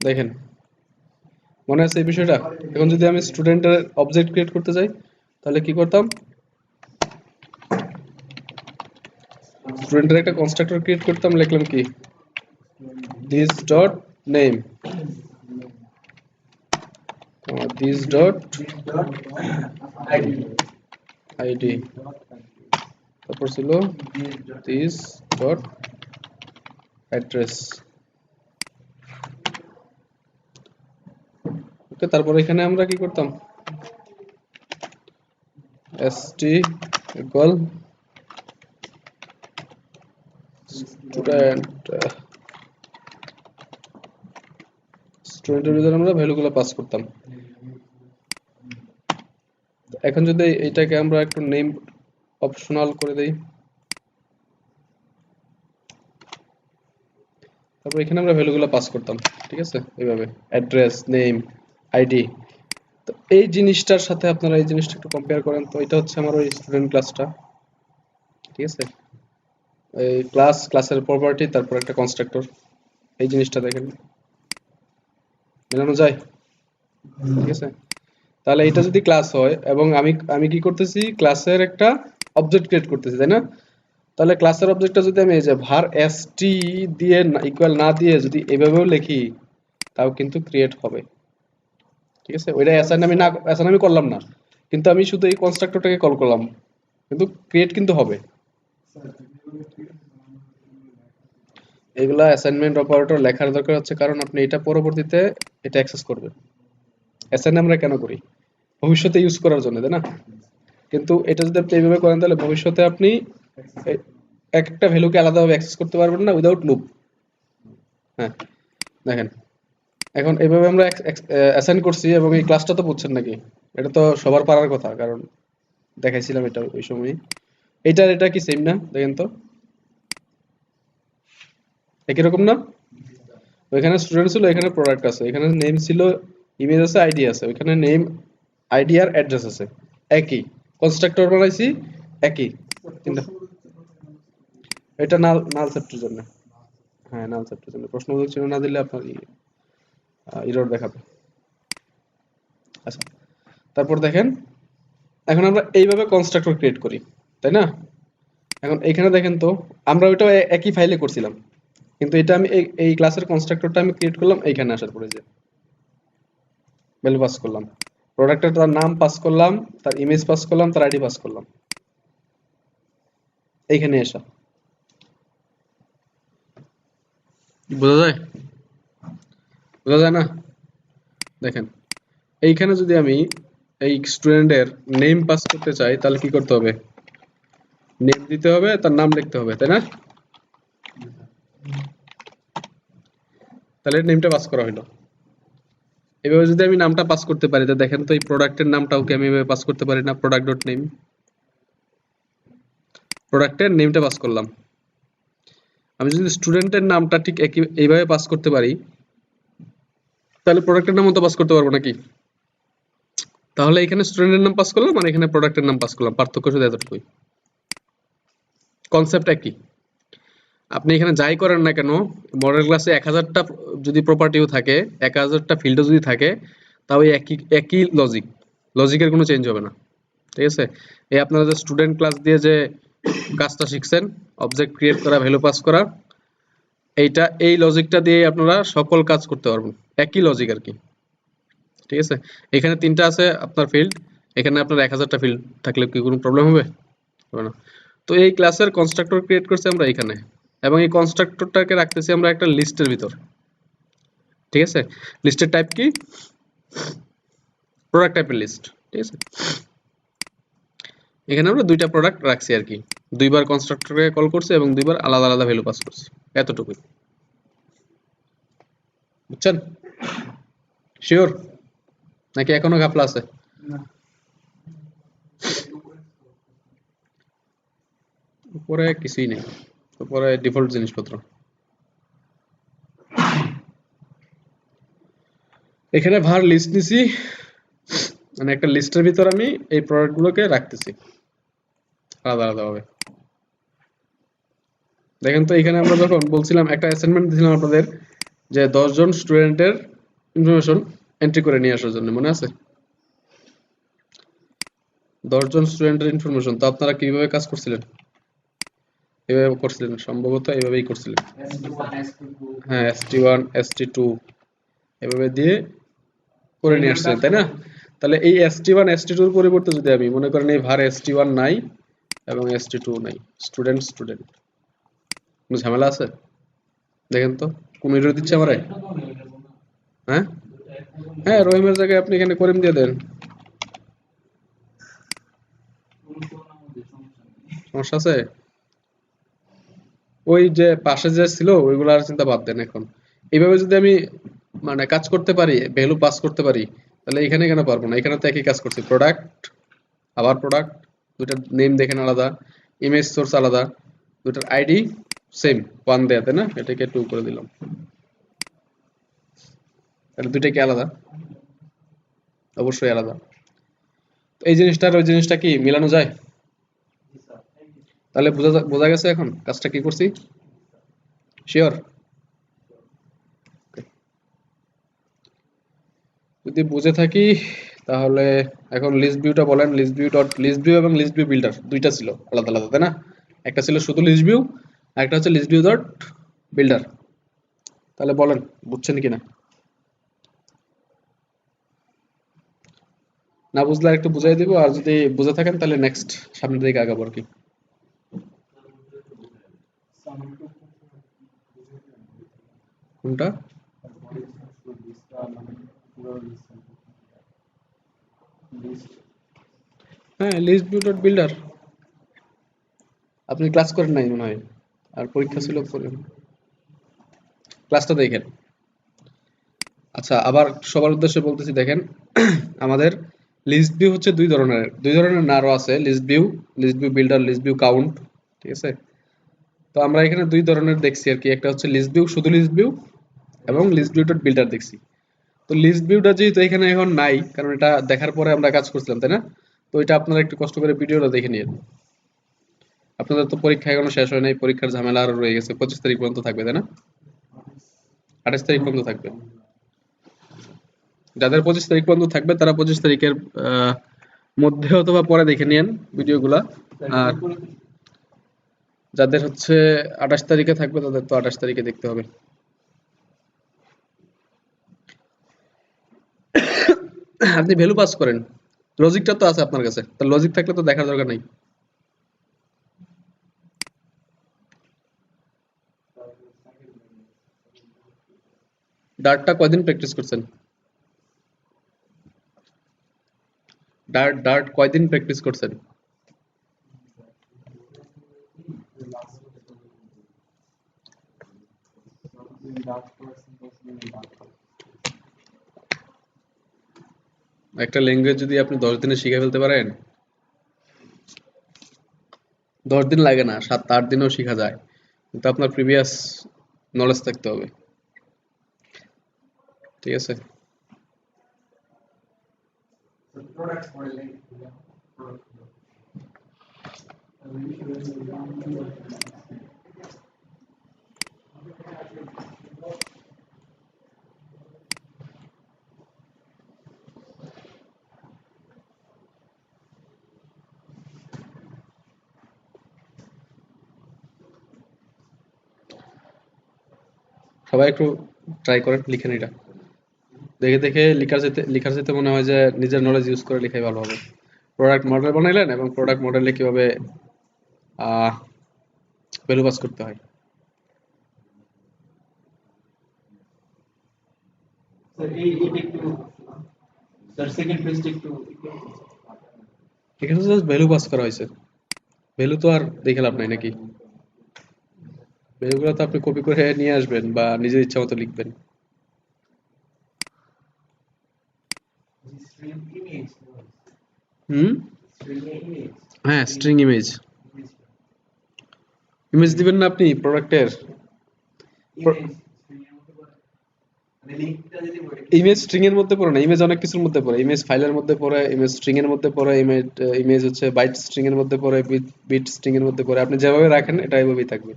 দেখেন, মনে আছে এই বিষয়টা? এখন যদি আমি স্টুডেন্টের অবজেক্ট ক্রিয়েট করতে চাই, তাহলে কি করতাম? স্টুডেন্টের একটা কনস্ট্রাক্টর ক্রিয়েট করতাম, লিখলাম কি this dot name, this dot id, তারপর ছিল this dot address। ওকে, তারপর এখানে আমরা কি করতাম? st equal স্টুডেন্ট, স্টুডেন্টের ভিতরে আমরা ভ্যালুগুলো পাস করতাম। এখন যদি এইটাকে আমরা একটু নেম অপশনাল করে দেই, তারপর এখানে আমরা ভ্যালুগুলো পাস করতাম, ঠিক আছে, এইভাবে অ্যাড্রেস, নেম, আইডি। তো এই জিনিসটার সাথে আপনারা এই জিনিসটা একটু কম্পেয়ার করেন। তো এটা হচ্ছে আমার ওই স্টুডেন্ট ক্লাসটা, ঠিক আছে। এই ক্লাসের প্রপার্টি, তারপর একটা কনস্ট্রাক্টর, এই জিনিসটা দেখেন, মেলানো যায়? ঠিক আছে। তাহলে এটা যদি ক্লাস হয় এবং আমি আমি কি করতেছি, ক্লাসের একটা অবজেক্ট ক্রিয়েট করতেছি, তাই না? তাহলে ক্লাসের অবজেক্টটা যদি আমি এই যে var st দিয়ে ইকুয়াল না দিয়ে যদি এভাবেও লিখি, তাও কিন্তু ক্রিয়েট হবে, ঠিক আছে। ওইটা অ্যাসাইন আমি করলাম না, কিন্তু আমি শুধু এই কনস্ট্রাক্টরটাকে কল করলাম, কিন্তু ক্রিয়েট কিন্তু হবে। এগুলা অ্যাসাইনমেন্ট অপারেটর লেখার দরকার হচ্ছে, কারণ আপনি এটা পরবর্তীতে এটা অ্যাক্সেস করবেন। অ্যাসাইন আমরা কেন করি? ভবিষ্যতে ইউজ করার জন্য, তাই না? কিন্তু এটা যদি আপনি এইভাবে করেন, তাহলে ভবিষ্যতে আপনি একটা ভ্যালুকে আলাদাভাবে অ্যাক্সেস করতে পারবেন না উইদাউট লুপ। হ্যাঁ, দেখেন, এখন এইভাবে আমরা অ্যাসাইন করছি এবং এই ক্লাসটা তো বুঝছেন নাকি? এটা তো সবার পারার কথা, কারণ দেখাইছিলাম এটা ওই সময়। এটা কি সেম না? দেখেন তো, একই রকম না? ওইখানে স্টুডেন্ট ছিল, এখানে প্রোডাক্ট আছে, এখানে নেম ছিল, ইমেজ আছে, আইডি আছে, ওইখানে নেম, আইডি আর অ্যাড্রেস আছে, একই। কনস্ট্রাক্টর বানাইছি একই, কিন্তু এটা নাল নাল সেপ্টের জন্য। হ্যাঁ, নাল সেপ্টের জন্য প্রশ্নবোধক চিহ্ন না দিলে আপনার এরর দেখাবে। আচ্ছা, তারপর দেখেন, এখন আমরা এইভাবে কনস্ট্রাক্টর ক্রিয়েট করি, তাই না? এখন এইখানে দেখেন তো, আমরা ওইটা একই ফাইলে করছিলাম, কিন্তু এটা আমি এই ক্লাসের কনস্ট্রাক্টরটা আমি ক্রিয়েট করলাম এইখানে আসার পরে, যে ভ্যালু পাস করলাম, প্রোডাক্টের তার নাম পাস করলাম, তার ইমেজ পাস করলাম, তার আইডি পাস করলাম, এইখানে এসা। বোঝা যায়? বোঝা যায় না? দেখেন, এইখানে যদি আমি এই স্টুডেন্টের নেম পাস করতে চাই, তাহলে কি করতে হবে? নেম দিতে হবে, তার নাম লিখতে হবে, তাই না? তাহলে নেমটা পাস করা হলো। এভাবে যদি আমি নামটা পাস করতে পারি, তো দেখেন তো এই প্রোডাক্টের নামটাও কি আমি এভাবে পাস করতে পারি না? প্রোডাক্ট ডট নেম, প্রোডাক্টের নেমটা পাস করলাম। আমি যদি স্টুডেন্টের নামটা ঠিক একই এইভাবে পাস করতে পারি, তাহলে প্রোডাক্টের নামও তো পাস করতে পারবো নাকি? তাহলে এখানে স্টুডেন্টের নাম পাস করলাম আর এখানে প্রোডাক্টের নাম পাস করলাম, পার্থক্য শুধু এতটুকুই, কনসেপ্ট একই। আপনি এখানে যাই করেন না কেন, মডেল ক্লাসে 1000টা যদি প্রপার্টিও থাকে, 1000টা ফিল্ডও যদি থাকে, তাও একই একই লজিকের কোনো চেঞ্জ হবে না, ঠিক আছে। এই আপনারা যে স্টুডেন্ট ক্লাস দিয়ে যে কাজটা শিখছেন, অবজেক্ট ক্রিয়েট করা, ভ্যালু পাস করা, এই লজিকটা দিয়ে আপনারা সকল কাজ করতে পারবেন, একই লজিক আর কি, ঠিক আছে। এখানে 3টা আছে আপনার ফিল্ড, এখানে আপনার 1000টা ফিল্ড থাকলে কি কোনো প্রবলেম হবে? হবে না। তো এই ক্লাসের কনস্ট্রাক্টর ক্রিয়েট করছি আমরা এখানে, এবং এই কনস্ট্রাক্টরটাকে রাখতেছি আমরা একটা লিস্টের ভিতর, ঠিক আছে। লিস্টের টাইপ কি? প্রোডাক্ট টাইপের লিস্ট, ঠিক আছে। এখানে আমরা 2টা প্রোডাক্ট রাখছি আর কি, 2বার কনস্ট্রাক্টরকে কল করছি এবং 2বার আলাদা আলাদা ভ্যালু পাস করছি, এতটুকুই। বুঝছেন? শিওর নাকি এখনো ঘাপলা আছে? উপরে কিছুই নেই, উপরে ডিফল্ট জিনিসপত্র। এখানে ভার লিস্ট নিছি, মানে একটা লিস্টের ভিতর আমি এই প্রোডাক্টগুলোকে রাখতেছি আলাদা আলাদাভাবে। দেখেন তো এখানে আমরা যখন বলছিলাম একটা অ্যাসাইনমেন্ট দিয়েছিলাম আপনাদের যে 10 জন স্টুডেন্টের ইনফরমেশন এন্ট্রি করে নিয়ে আসার জন্য, মনে আছে? 10 জন স্টুডেন্টের ইনফরমেশন, তো আপনারা কিভাবে কাজ করছিলেন? এভাবে করছিলেন, সম্ভবত এভাবেই করছিলেন। হ্যাঁ, ST1 ST2 এভাবে দিয়ে করে নিয়ে আসছিলেন, তাই না? তাহলে এই ST1 ST2 এর পরিবর্তে যদি আমি মনে করেন এই var ST1 নাই এবং ST2 নাই, স্টুডেন্ট স্টুডেন্ট, কোনো ঝামেলা আছে? দেখেন তো কোন এরর দিচ্ছে আমারে? হ্যাঁ হ্যাঁ, রহিমের জায়গায় আপনি এখানে করিম দিয়ে দেন, সমস্যা আছে? ওই যে পাশে যে ছিল ওইগুলো আর চিন্তা বাদ দেন এখন। এইভাবে যদি আমি মানে কাজ করতে পারি, ভ্যালু পাস করতে পারি, তাহলে এখানে কেন পারবো না? এখানে তো একই কাজ করছি, প্রোডাক্ট আবার প্রোডাক্ট, দুইটার নেম দেখেন আলাদা, ইমেজ সোর্স আলাদা, দুইটার আইডি সেম, ওয়ান দেয়া, তাই না? এটাকে টু করে দিলাম, তাহলে দুইটা কি আলাদা? অবশ্যই আলাদা। তো এই জিনিসটা আর ওই জিনিসটা কি মিলানো যায়? তাহলে বোঝা গেছে এখন কাজটা কি করছি? শিওর? যদি বুঝে থাকি তাহলে এখন লিস্ট ভিউটা বলেন। লিস্ট ভিউ এবং লিস্ট ভিউ বিল্ডার দুইটা ছিল আলাদা আলাদা, তাই না? একটা ছিল শুধু লিস্ট ভিউ, আর একটা হচ্ছে লিস্ট ভিউ ডট বিল্ডার। তাহলে বলেন বুঝছেন কিনা? না বুঝলে একটু বুঝাই দিব, আর যদি বুঝে থাকেন তাহলে নেক্সট সামনের দিকে আগাবো আর কি। কোনটা? হ্যাঁ, লিস্ট ভিউ ডট বিল্ডার। আপনি ক্লাস করেন নাই মনে হয়, আর পরীক্ষা ছিল ক্লাসটা দেখেন। আচ্ছা, আবার সবার উদ্দেশ্যে বলতেছি, দেখেন আমাদের লিস্ট ভিউ হচ্ছে দুই ধরনের না, আরো আছে list view builder, list view count, ঠিক আছে? তো আমরা এখানে দুই ধরনের দেখছি আর কি, একটা হচ্ছে লিস্ট ভিউ, শুধু লিস্ট ভিউ, এবং লিস্ট ভিউ ডট বিল্ডার দেখছি। তো লিস্ট ভিউটা যেহেতু এখানে এখন নাই, কারণ এটা দেখার পরে আমরা কাজ করছিলাম, তাই না? তো এটা আপনারা একটু কষ্ট করে ভিডিওটা দেখে নিন। আপনাদের তো পরীক্ষা এখনো শেষ হয় নাই, পরীক্ষার ঝামেলা আরো রয়ে গেছে, 25 তারিখ পর্যন্ত থাকবে, তাই না? 28 তারিখ পর্যন্ত থাকবে। যাদের 25 তারিখ পর্যন্ত থাকবে তারা 25 তারিখের মধ্যে অথবা পরে দেখে নিন ভিডিওগুলা। আর যাদের হচ্ছে 28 তারিখে থাকবে তাদের তো 28 তারিখে দেখতে হবে। আপনি ভ্যালু পাস করেন, লজিকটা তো আছে আপনার কাছে, তার লজিক থাকলে তো দেখার দরকার নাই। ডার্টটা কয়দিন প্র্যাকটিস করছেন? ডার্ট কয়দিন প্র্যাকটিস করছেন? একটা ল্যাঙ্গুয়েজ যদি আপনি 10 দিনে শিখে ফেলতে পারেন, 10 দিন লাগে না, 7-8 দিনেও শেখা যায়, কিন্তু আপনার প্রিভিয়াস নলেজ থাকতে হবে, ঠিক আছে? সবাই একটু ট্রাই করেন, লিখেন এটা, দেখে দেখে লিখার যেতে মনে হয় যে নিজের নলেজ ইউজ করে লেখাই ভালো হবে। প্রোডাক্ট মডেল বানাইলেন এবং প্রোডাক্ট মডেলে কিভাবে ভ্যালু পাস করতে হয়। এখানে তো জাস্ট ভ্যালু পাস করা হয়েছে, ভ্যালু তো আর দেখে লাভ নাই নাকি? ভ্যালুগুলো তো আপনি কপি করে নিয়ে আসবেন বা নিজের ইচ্ছা মতো লিখবেন। হুম, হ্যাঁ, স্ট্রিং ইমেজ। ইমেজ দিবেন না আপনি প্রোডাক্টের? ইমেজ স্ট্রিং এর মধ্যে পড়ে না, ইমেজ অনেক কিছুর মধ্যে পড়ে, ইমেজ ফাইলের মধ্যে পড়ে, ইমেজ স্ট্রিং এর মধ্যে পড়ে, ইমেজ ইমেজ হচ্ছে বাইট স্ট্রিং এর মধ্যে পড়ে, বিট স্ট্রিং এর মধ্যে পড়ে। আপনি যেভাবে রাখেন এটা এইভাবেই থাকবে।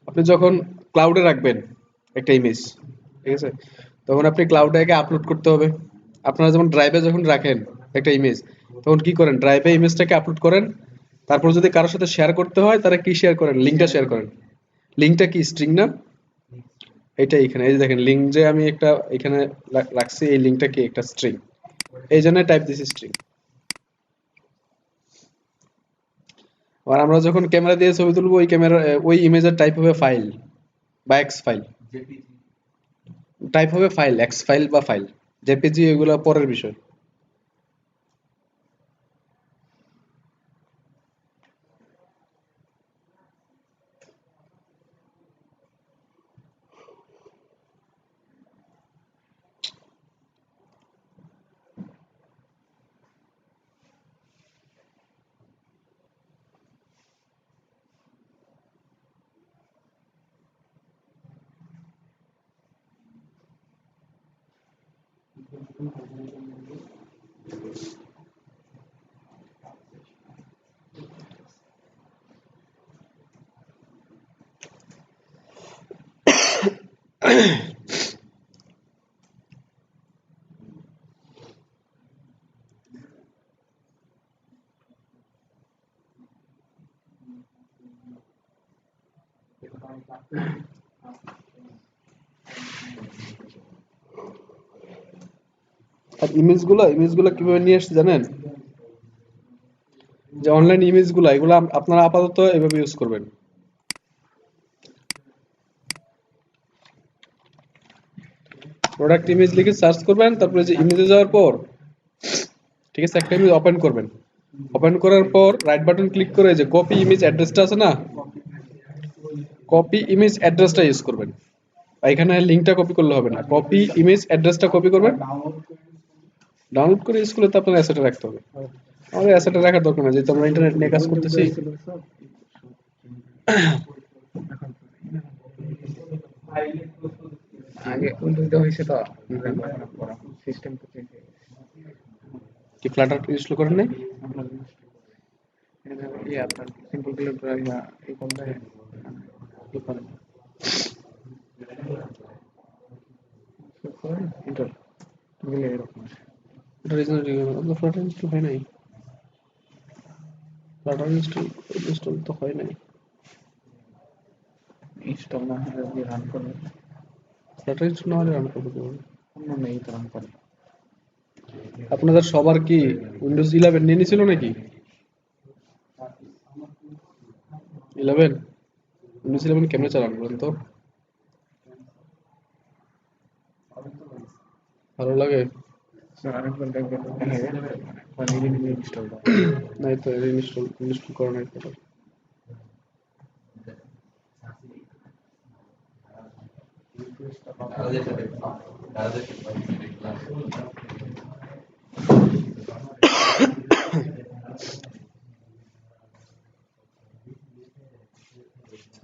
আপনি যখন ক্লাউডে রাখবেন একটা ইমেজ, ঠিক আছে, তখন আপনি ক্লাউডে আগে আপলোড করতে হবে। আপনারা যেমন ড্রাইভে যখন রাখেন একটা ইমেজ, তখন কি করেন, ড্রাইভে ইমেজটাকে আপলোড করেন, তারপর যদি কারোর সাথে শেয়ার করতে হয় তারা কি শেয়ার করেন, লিঙ্কটা শেয়ার করেন। লিঙ্কটা কি স্ট্রিং না? এইটা এখানে এই যে দেখেন লিঙ্ক যে আমি একটা এখানে রাখছি, এই লিঙ্কটা কি একটা স্ট্রিং, এই জন্য টাইপ দিছি স্ট্রিং। আর আমরা যখন ক্যামেরা দিয়ে ছবি তুলবো, ওই ক্যামেরা ওই ইমেজের টাইপ হবে ফাইল বা এক্স ফাইল, টাইপ হবে ফাইল, এক্স ফাইল বা ফাইল, জেপিজি এগুলো পরের বিষয়। আর ইমেজগুলো কিভাবে নিয়ে আসছে জানেন? যে অনলাইন ইমেজগুলো এগুলো আপনারা আপাতত এভাবে ইউজ করবেন। প্রোডাক্ট ইমেজ লিখে সার্চ করবেন, তারপরে যে ইমেজে যাওয়ার পর, ঠিক আছে, একটা ইমেজ ওপেন করবেন, ওপেন করার পর রাইট বাটন ক্লিক করে যে কপি ইমেজ অ্যাড্রেসটা আছে না, কপি ইমেজ অ্যাড্রেসটা ইউজ করবেন। এখানে লিংকটা কপি করলে হবে না, কপি ইমেজ অ্যাড্রেসটা কপি করবেন, ডাউনলোড করে ইউজ করলে তো আপনার অ্যাসেটে রাখতে হবে। আমাদের অ্যাসেটে রাখার দরকার না, যেহেতু আমরা ইন্টারনেট নিয়ে কাজ করতেছি। আগে উইন্ডোজে হয়েছে তো সিস্টেম তো চেঞ্জ হয়ে গেছে। কি ফ্লাটার ইনস্টল করেন নাই? আপনার সিম্পল ক্লিয়ার ইয়া এই কোন জায়গায় কি করেন ইন্টার গেলে এরকম আসে। এটা রিজন আপনার ফ্লাটার ইনস্টল হয় নাই, ফ্লাটার ইনস্টল তো হয় নাই। ইনস্টল না হলে আপনি রান করবেন, ফ্লাটার ইনস্টল না হলে রান করতে পারবেন। অন্য নেই তো রান করেন। আপনাদের সবার কি উইন্ডোজ 11 নিয়ে নিছিল নাকি? 11 উইন্ডোজ 11 কেমনে চালান বলেন তো? ভালো লাগে? স্যার আরেকবার দেখবেন দেখা যায় মানে নিজে নিজে ইনস্টল হয়। নাই তো, ইনস্টল করা নাই ফ্লাটার।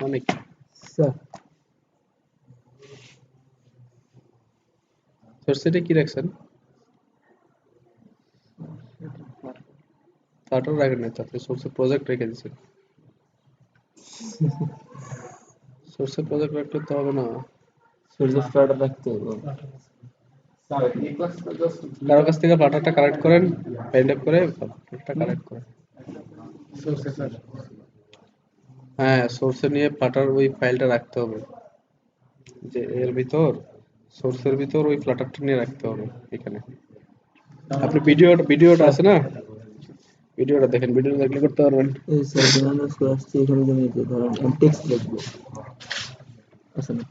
অনেক স্যার সোর্সেটে কি রাখছেন? ফ্লাটার রাখেন নাই তো, আপনি সোর্সে প্রজেক্ট রেখে দিচ্ছেন। সোর্সে প্রজেক্ট রাখলে তো হবে না। সূর্য ফ্লাটার রাখতে হবে। কারো কাছ থেকে ফ্লাটারটা কালেক্ট করেন, ফাইন্ড আপ করে ফ্লাটারটা কালেক্ট করেন। সোর্সে স্যার হ্যাঁ, সোর্সে নিয়ে ফ্লাটার ওই ফাইলটা রাখতে হবে, যে এর ভিতর সোর্সের ভিতর ওই ফ্লাটারটা নিয়ে রাখতে হবে এখানে। আপনি ভিডিওটা আছে না, ভিডিওটা দেখেন, ভিডিও দেখলে করতে পারবেন। এই স্যার ব্যানার্স করে আসছে এখানে জন্য যে ধরেন টেক্সট লিখবো আচ্ছা না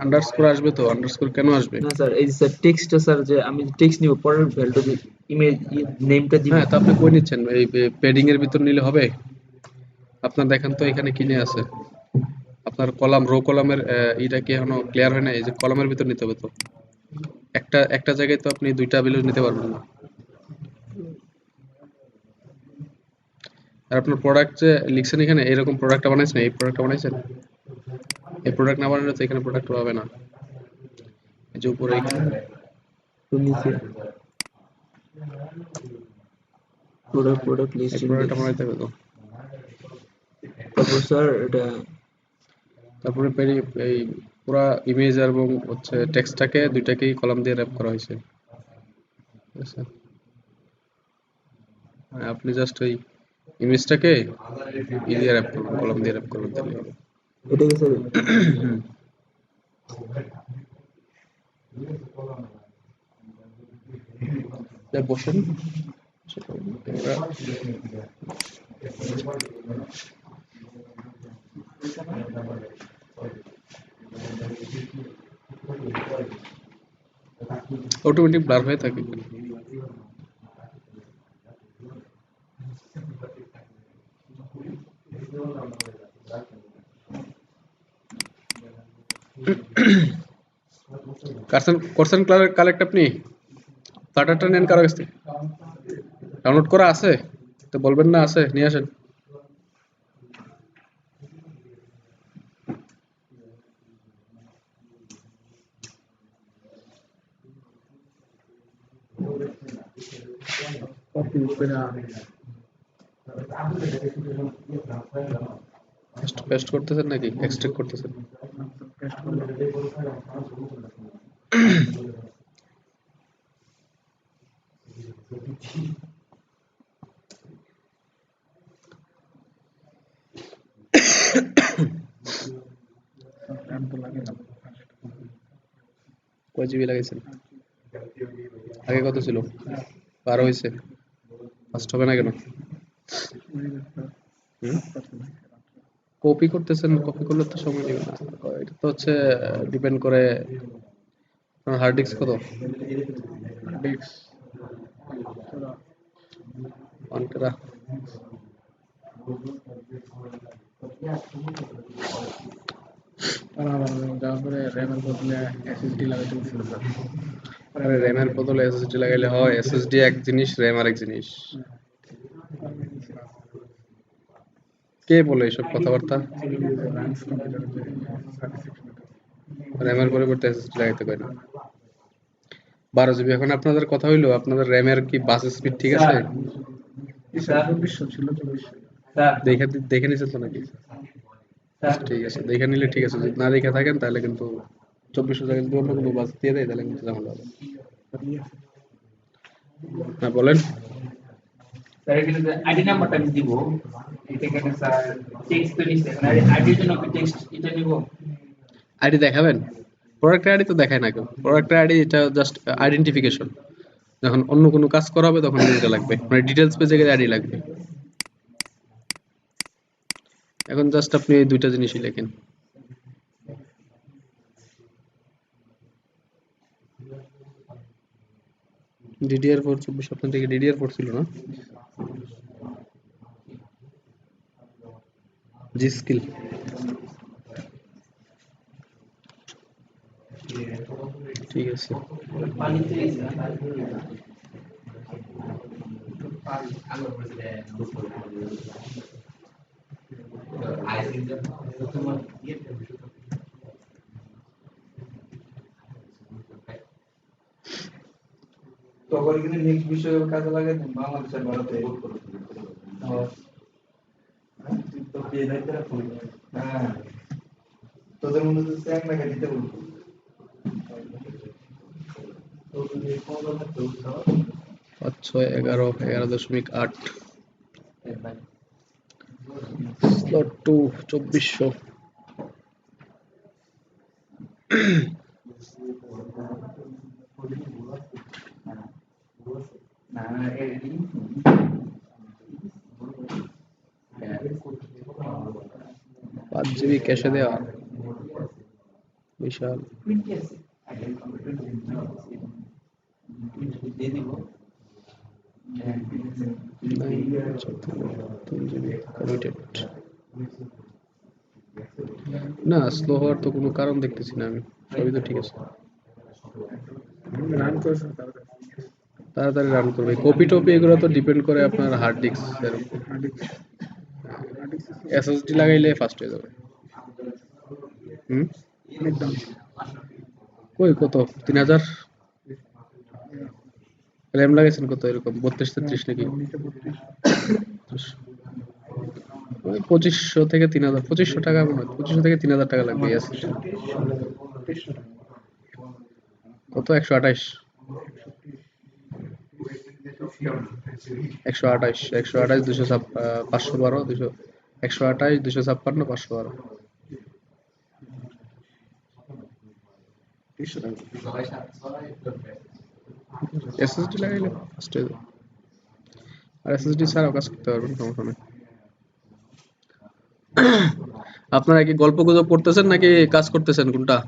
আন্ডারস্কোর আসবে তো, আন্ডারস্কোর কেন আসবে? না স্যার এই যে স্যার টেক্সটটা স্যার যে আমি টেক্সট নিব পরের ভ্যালুটা যে ইমেজ নেমটা দিব হ্যাঁ, তো আপনি কই নিচ্ছেন? এই প্যাডিং এর ভিতর নিলে হবে? আপনার দেখেন তো এখানে কি নিয়ে আছে, আপনার কলাম রো কলামের এটা কি এখনো ক্লিয়ার হয় না? এই যে কলামের ভিতর নিতে হবে তো, একটা একটা জায়গায় তো আপনি দুইটা ভ্যালু নিতে পারবেন না। আর আপনার প্রোডাক্ট যে লিখছেন এখানে, এরকম প্রোডাক্টটা বানাইছেন, এই প্রোডাক্টটা বানাইছেন, এই প্রোডাক্ট না বানালে তো এখানে প্রোডাক্ট পাবে না। এই যে উপরে তো নিচে প্রোডাক্ট এই লিস্ট প্রোডাক্ট ইন্ডেক্স। বানাইতে হবে তো। তারপর স্যার এটা তারপরে এই পুরা ইমেজ এবং হচ্ছে টেক্সটটাকে দুইটাকেই কলাম দিয়ে র‍্যাপ করা হয়েছে, ঠিক আছে? আপনি জাস্ট ওই ইমেজটাকে দিয়ে র‍্যাপ করবেন, কলাম দিয়ে র‍্যাপ করবেন, তাহলে হবে। এটাকে স্যার বসেন, অটোমেটিক ব্লার হয়ে থাকে। করছেন কালেক্ট আপনি? ফ্লাটারটা নেন কারো কাছ থেকে? ডাউনলোড করা আছে? তো বলবেন না আছে, নিয়ে আসেন। পেস্ট করতেছেন নাকি এক্সট্রাক্ট করতেছেন? কয় জিবি লাগাইছেন? আগে কত ছিল? 12 হয়েছে? ফাস্ট হবে না কেন? কপি করতেছেন, কপি করলে তো সময় নেবে না। এটা তো হচ্ছে ডিপেন্ড করে আপনার হার্ড ডিস্ক কত। 1 টেরা। আরে র্যামের বদলে এসএসডি লাগাইলে হয়? এসএসডি এক জিনিস, র্যাম আরেক জিনিস। কে বলে এসব কথাবার্তা? র্যামের পরিবর্তে এসএসডি লাগাইতে পারে না। 12 জিবি। এখন আপনাদের কথা হইলো আপনাদের র্যামের কি বাস স্পিড ঠিক আছে? দেখে দেখে নিছেন তো নাকি? ঠিক আছে, দেখে নিলে ঠিক আছে। যদি না দেখে থাকেন তাহলে কিন্তু 2400 জায়গায় যদি অন্য কোনো বাস দিয়ে দেয় তাহলে কিন্তু ঝামেলা হবে। হ্যাঁ বলেন। স্যার এখানে যে আইডি নাম্বারটা আমি দিব, এটা কেন স্যার টেক্সট তো নিছে, মানে আইডির জন্য কি টেক্সট এটা নিব? আইডি দেখাবেন? প্রোডাক্ট আইডি তো দেখায় না কেউ। প্রোডাক্ট আইডি এটা জাস্ট আইডেন্টিফিকেশন। যখন অন্য কোনো কাজ করা হবে তখন এটা লাগবে, মানে ডিটেলস পেজে গেলে আইডি লাগবে। এখন জাস্ট আপনি এই দুইটা জিনিসই লেখেন। DDR4 24 আপনার থেকে DDR4 ছিল না? জি স্কিল। ঠিক আছে। পানিতে তো আবার কিন্তু নেক্সট বিষয়ে কাজে লাগাই দেন বাংলাদেশের ভারতে তো পেয়ে যাইতে রাখুন। হ্যাঁ তোদের মধ্যে তো স্যাং লাগা দিতে বলবো। 5 6 11 11.8 স্লট 2 2400। না এডিটিং 5 জিবি ক্যাশে দেওয়া বিশাল। দিয়ে দিব 3 জিবি কমিটেড। না স্লো হওয়ার তো কোনো কারণ দেখতেছি না আমি, সবই তো ঠিক আছে। তাড়াতাড়ি রান করবে। কপি টপি এগুলো তো ডিপেন্ড করে আপনার হার্ড ডিস্কের উপর। এসএসডি লাগাইলে ফাস্ট হয়ে যাবে। হুম অনেক দাম। কই কত 3000 র্যাম লাগাইছেন কত এরকম 32 33 নাকি নিচে 32। ওই 2500 থেকে 3000 2500 টাকা মনে হয় 2500 থেকে 3000 টাকা লাগবে এই SSD 2300 টাকা। কত 128 128 128 200 512 200 128 256 512 2300 টাকা। এসএসডি লাগাইলে ফাস্ট হয়ে যাবে আর এসএসডি ছাড়াও কাজ করতে পারবেন সমস্যা নেই আপনারা কি গল্প গুজব পড়তেছেন নাকি কাজ করতেছেন কোনটা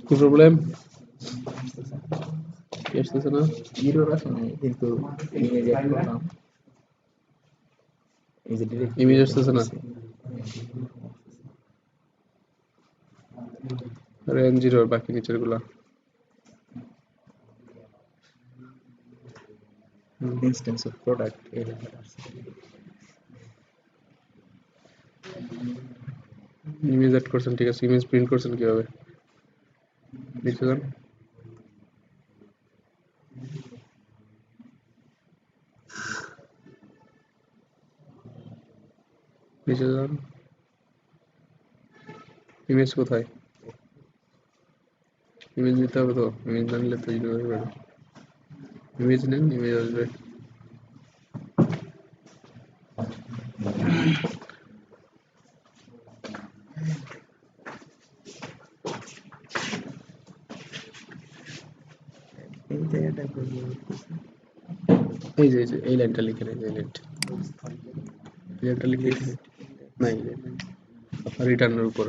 কি প্রবলেম কি আসতেছে না এরর আসে নাই, কিন্তু ইমেজ অ্যাড করলাম, এই যে ডিরেক্ট ইমেজ আসতেছে না রেন জিরো বাকি নিচের গুলা ইনস্ট্যান্স অফ প্রোডাক্ট এই লেখাটা আছে। ইমেজ অ্যাড করছেন ঠিক আছে ইমেজ প্রিন্ট করছেন কিভাবে নিচে যান নিচে যান ইমেজ কোথায় ইমেজ নিতে হবে তো ইমেজ না নিলে তো ইমেজ আসবে না ইমেজ নেন ইমেজ আসবে এই জায়গাটা করবো। এই যে এই লাইনটা লিখে নেন এই লাইনটা লিখে না এই লাইন আপনার রিটার্নের উপর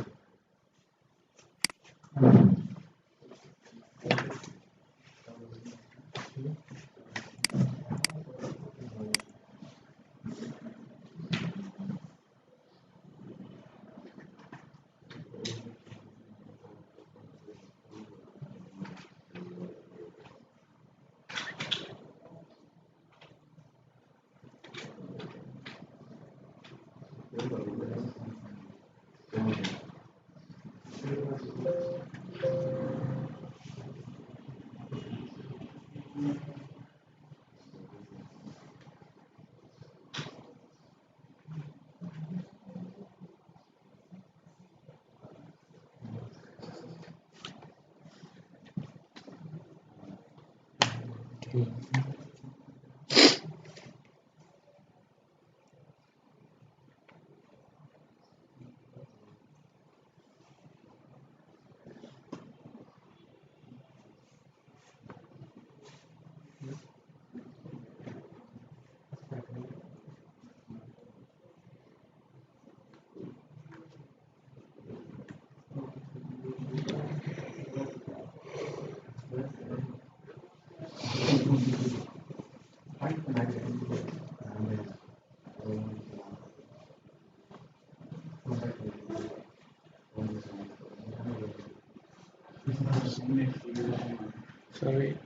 Sorry.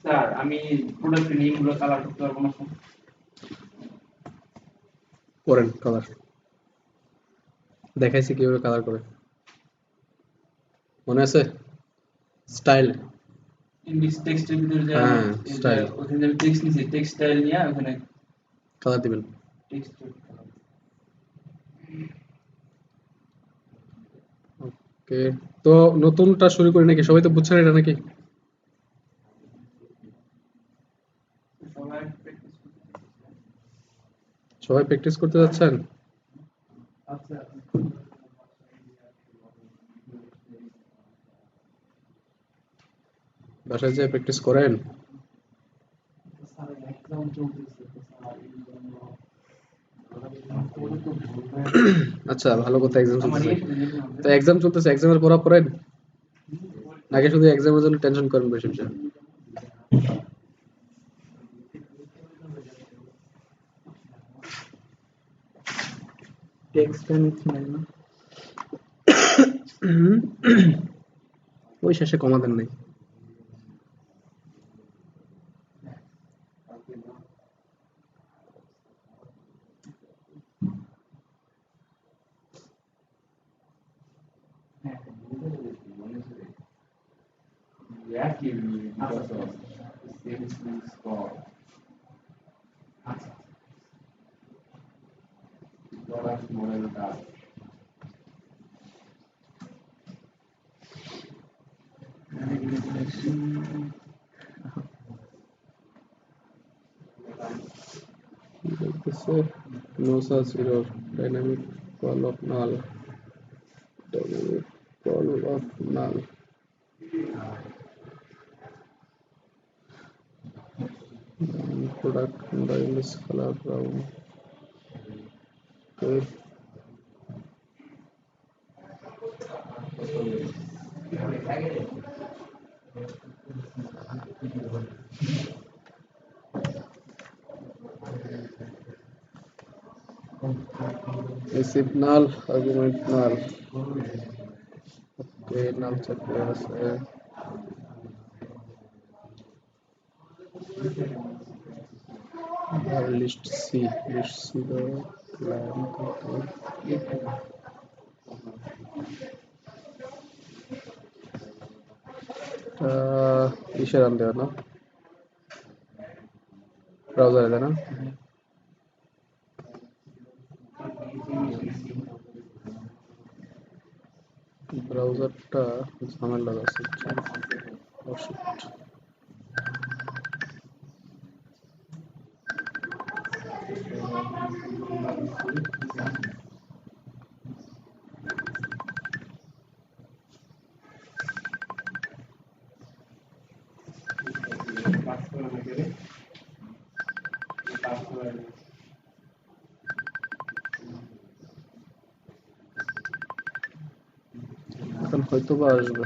স্যার আমি প্রোডাক্ট নেম গুলো কালার করতে পারবো না করেন কালার, দেখাইছি কিভাবে কালার করে, মনে আছে? স্টাইল, ইংলিশ টেক্সটের ভিতরে যে হ্যাঁ এই যে স্টাইল ওখানে আমি টেক্সট নিছি টেক্সট স্টাইল নিয়ে ওখানে কালার দিবেন। টেক্সট ওকে, তো নতুনটা শুরু করি নাকি? সবাই তো বুঝছেন এটা নাকি? সবাই প্র্যাকটিস করতে সবাই প্র্যাকটিস করতে যাচ্ছেন? আচ্ছা বাসায় যেয়ে প্র্যাকটিস করেন? স্যার এক্সাম চলতেছে তো স্যার এই জন্য আচ্ছা, ভালো কথা, এক্সাম আমার চলতেছে। এই তো এক্সাম চলতেছে, এক্সামের পড়া পড়েন নাকি শুধু এক্সামের জন্য টেনশন করেন বসে বসে? টেক্সটটা নিচ্ছি না। ওই শেষে কমা দেন নাই? reactively because of things for product model that No such error. Dynamic call of null. Dynamic call of null. Product model is color brown. Okay. Receive null, argument null. Okay, null check there is list C the line control. ইসে run দেওয়া না, ব্রাউজারে দেয় না? ব্রাউজারটা ঝামেলা আছে। অসুট এখন হয়তো বা আসবে।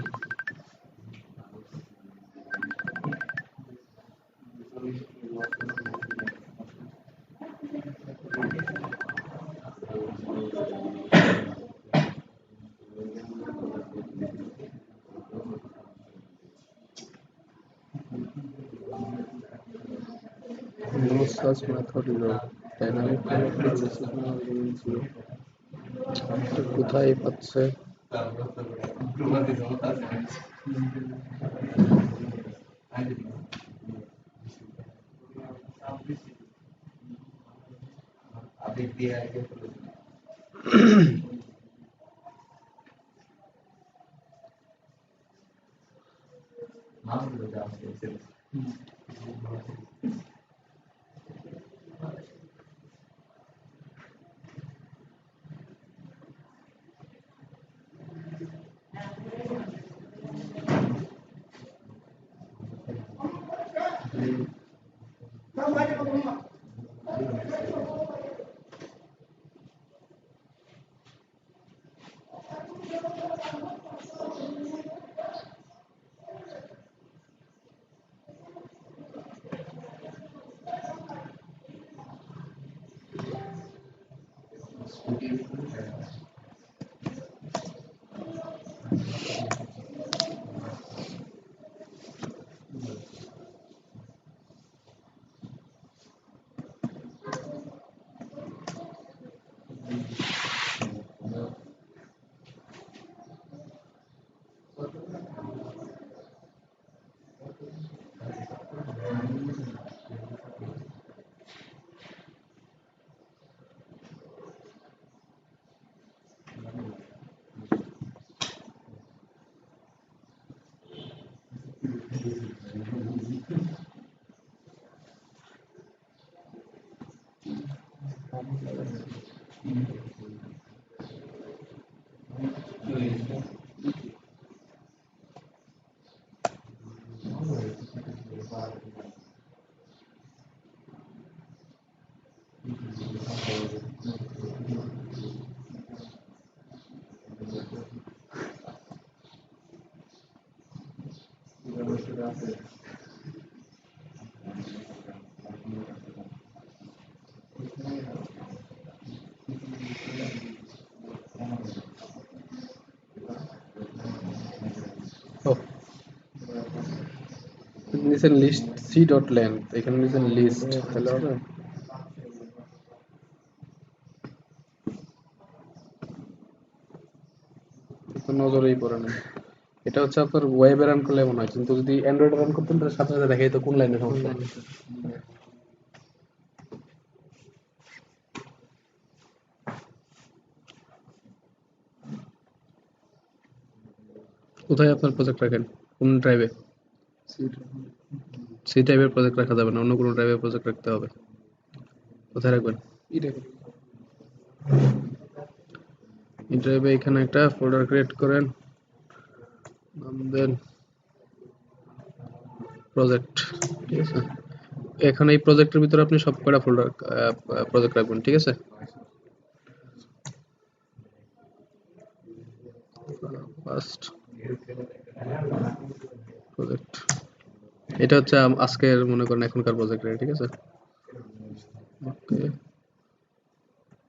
No such method load. Dynamic connected receive now argument 0. তো কোথায় পাচ্ছে? Oh, নিচের লিস্ট সি ডট লেন্থ, এখানে নিচের লিস্ট তাহলে হবে। তো নজরেই পড়ে না। এটা হচ্ছে আপনার ওয়েবে রান করলে এমন হয়, কিন্তু যদি অ্যান্ড্রয়েডে রান করতেন তাহলে সাথে সাথে দেখাই তো কোন লাইনে সমস্যা। কোথায় আপনার প্রজেক্ট রাখেন, কোন ড্রাইভে? সি টাইপের প্রজেক্ট রাখা যাবে না, অন্য কোনো ড্রাইভে প্রজেক্ট রাখতে হবে। কোথায় রাখবেন? এই ড্রাইভে এখানে একটা ফোল্ডার ক্রিয়েট করেন, নাম দেন প্রজেক্ট, ঠিক আছে? এখন এই প্রজেক্টের ভিতরে আপনি সব কয়টা ফোল্ডার প্রজেক্ট রাখবেন, ঠিক আছে? ফার্স্ট প্রজেক্ট, এটা হচ্ছে আজকের মনে করেন এখনকার প্রজেক্ট, ঠিক আছে? ওকে,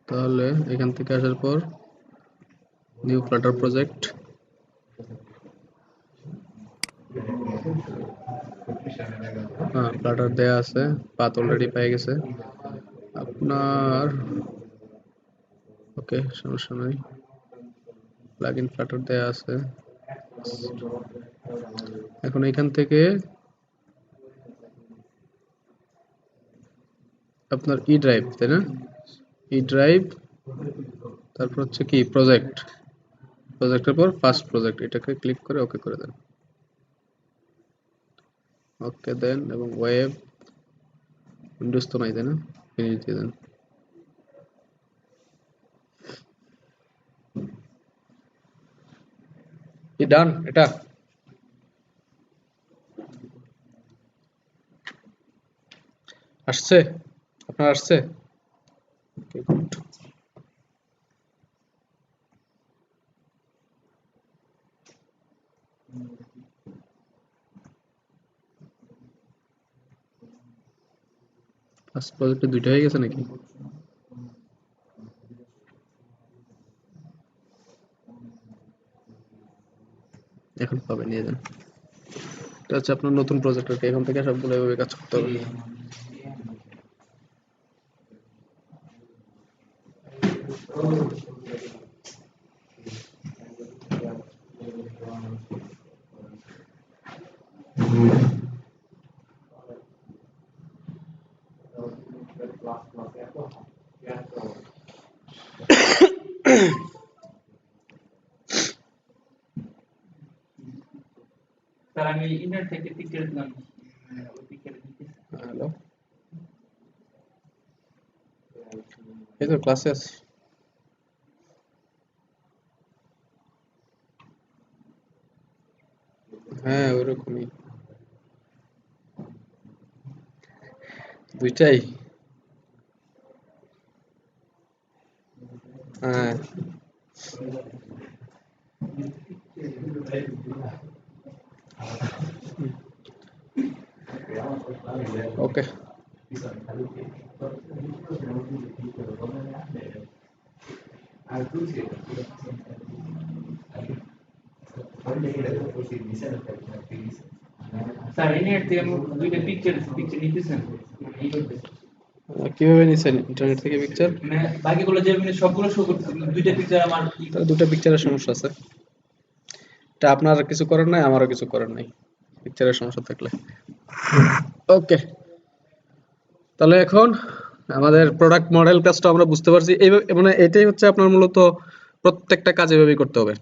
তাহলে এখান থেকে আসার পর নিউ ফ্লাটার প্রজেক্ট, হ্যাঁ ফ্লাটার দেয়া আছে, পাথ অলরেডি পেয়ে গেছে আপনার। ওকে, সমস্যা নাই, প্লাগইন ফ্লাটার দেয়া আছে। এখন এখান থেকে আপনার ই ড্রাইভ, তাই না? ই ড্রাইভ, তারপর হচ্ছে কি প্রজেক্ট, প্রজেক্টের পর ফার্স্ট প্রজেক্ট, এটাকে ক্লিক করে ওকে করে দেন। ওকে দেন, এবং ওয়েব উইন্ডোজ তো নাই, তাই না? ফিনিশ দিয়ে দেন। কি ডান এটা? আসছে? আপনার আসছে? ওকে, গুড। ফার্স্ট প্রজেক্টে দুইটা হয়ে গেছে নাকি? এখন পাবে, নিয়ে যান। এটা হচ্ছে আপনার নতুন প্রজেক্ট, এখান থেকে সবগুলো এভাবে কাজ করতে হবে। স্যার আমি ইন্টারনেট থেকে পিকচার দিলাম, ওই পিকচার দিতে হ্যালো, এই তো ক্লাসে আছি। হ্যাঁ ওইরকমই, দুইটাই। হ্যাঁ ওকে, স্যার ইন্টারনেট থেকে আমি দুইটা পিকচার নিতেছেন, এই করতেছেন। কিভাবে নিছেন ইন্টারনেট থেকে পিকচার? মানে বাকিগুলো যে মানে সবগুলো শো করতেছে কিন্তু দুইটা পিকচার আমার তাহলে দুটো পিকচারের সমস্যা আছে। এটা আপনার কিছু করার নাই, আমারও কিছু করার নাই পিকচারের সমস্যা থাকলে। ওকে, তাহলে এখন আমাদের প্রোডাক্ট মডেল কাজটা আমরা বুঝতে পারছি। এইভাবে মানে এটাই হচ্ছে আপনার মূলত প্রত্যেকটা কাজ এভাবেই করতে হবে।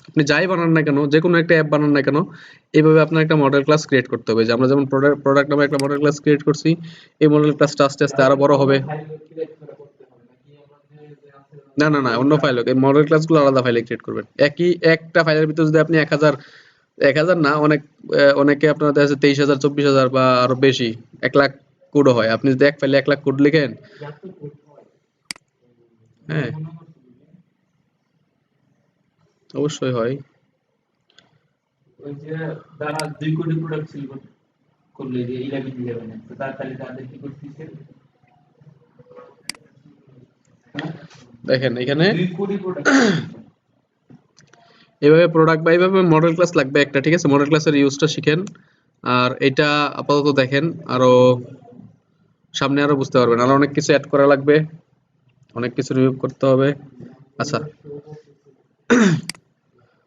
আপনি যাই বানান না কেন, যে কোনো একটা অ্যাপ বানান না কেন, এইভাবে আপনার একটা মডেল ক্লাস ক্রিয়েট করতে হবে। যে আমরা যেমন প্রোডাক্ট নামে একটা মডেল ক্লাস ক্রিয়েট করছি, এই মডেল ক্লাসটা আস্তে আস্তে আরো বড় হবে। না না না, অন্য ফাইল হোক, এই মডেল ক্লাসগুলো আলাদা ফাইলে ক্রিয়েট করবেন। একই একটা ফাইলের ভিতরে যদি আপনি 1000 না, অনেকে আপনার দেখা যাচ্ছে 23,000 24,000 বা আরো বেশি 1 লাখ কোডও হয়। আপনি যদি এক ফাইলে 1 লাখ কোড লিখেন, হ্যাঁ অবশ্যই হয়। ওই যে যারা 2 কোটি প্রোডাক্ট সেল করলে যে 11 তো তার তালিকা তাদের কি করতেছে দেখেন এখানে 2 কোটি প্রোডাক্ট এইভাবে প্রোডাক্ট বা এইভাবে মডেল ক্লাস লাগবে একটা, ঠিক আছে? মডেল ক্লাসের ইউজটা শিখেন। আর এটা আপাতত দেখেন, আরো সামনে আরো বুঝতে পারবেন। আরো অনেক কিছু অ্যাড করা লাগবে, অনেক কিছু রিমুভ করতে হবে। আচ্ছা,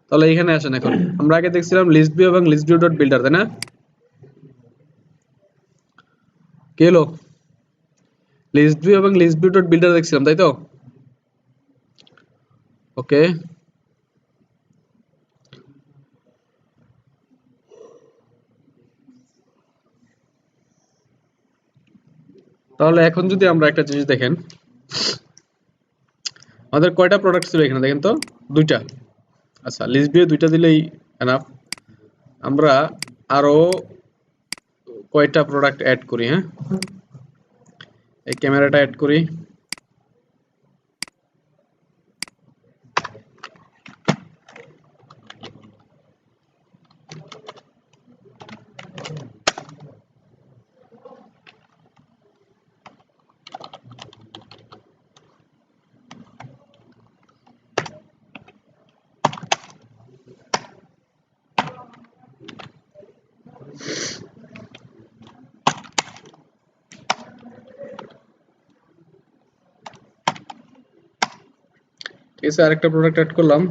তাহলে এখানে আসেন। এখন আমরা আগে দেখছিলাম লিস্ট ভিউ এবং লিস্ট ভিউ ডট বিল্ডার, তাই না? কি হলো? লিস্ট ভিউ এবং লিস্ট ভিউ ডট বিল্ডার দেখছিলাম, তাই তো? ওকে, তাহলে এখন যদি আমরা একটা জিনিস দেখেন, আমাদের কয়টা প্রোডাক্ট ছিল এখানে দেখেন তো? 2টা। আচ্ছা, লিস্ট ভিউ 2টা দিলেই এনাফ। আমরা আরো কয়টা প্রোডাক্ট অ্যাড করি, হ্যাঁ? এই ক্যামেরাটা অ্যাড করি। ঠিক আছে, আরেকটা প্রোডাক্ট অ্যাড করলাম।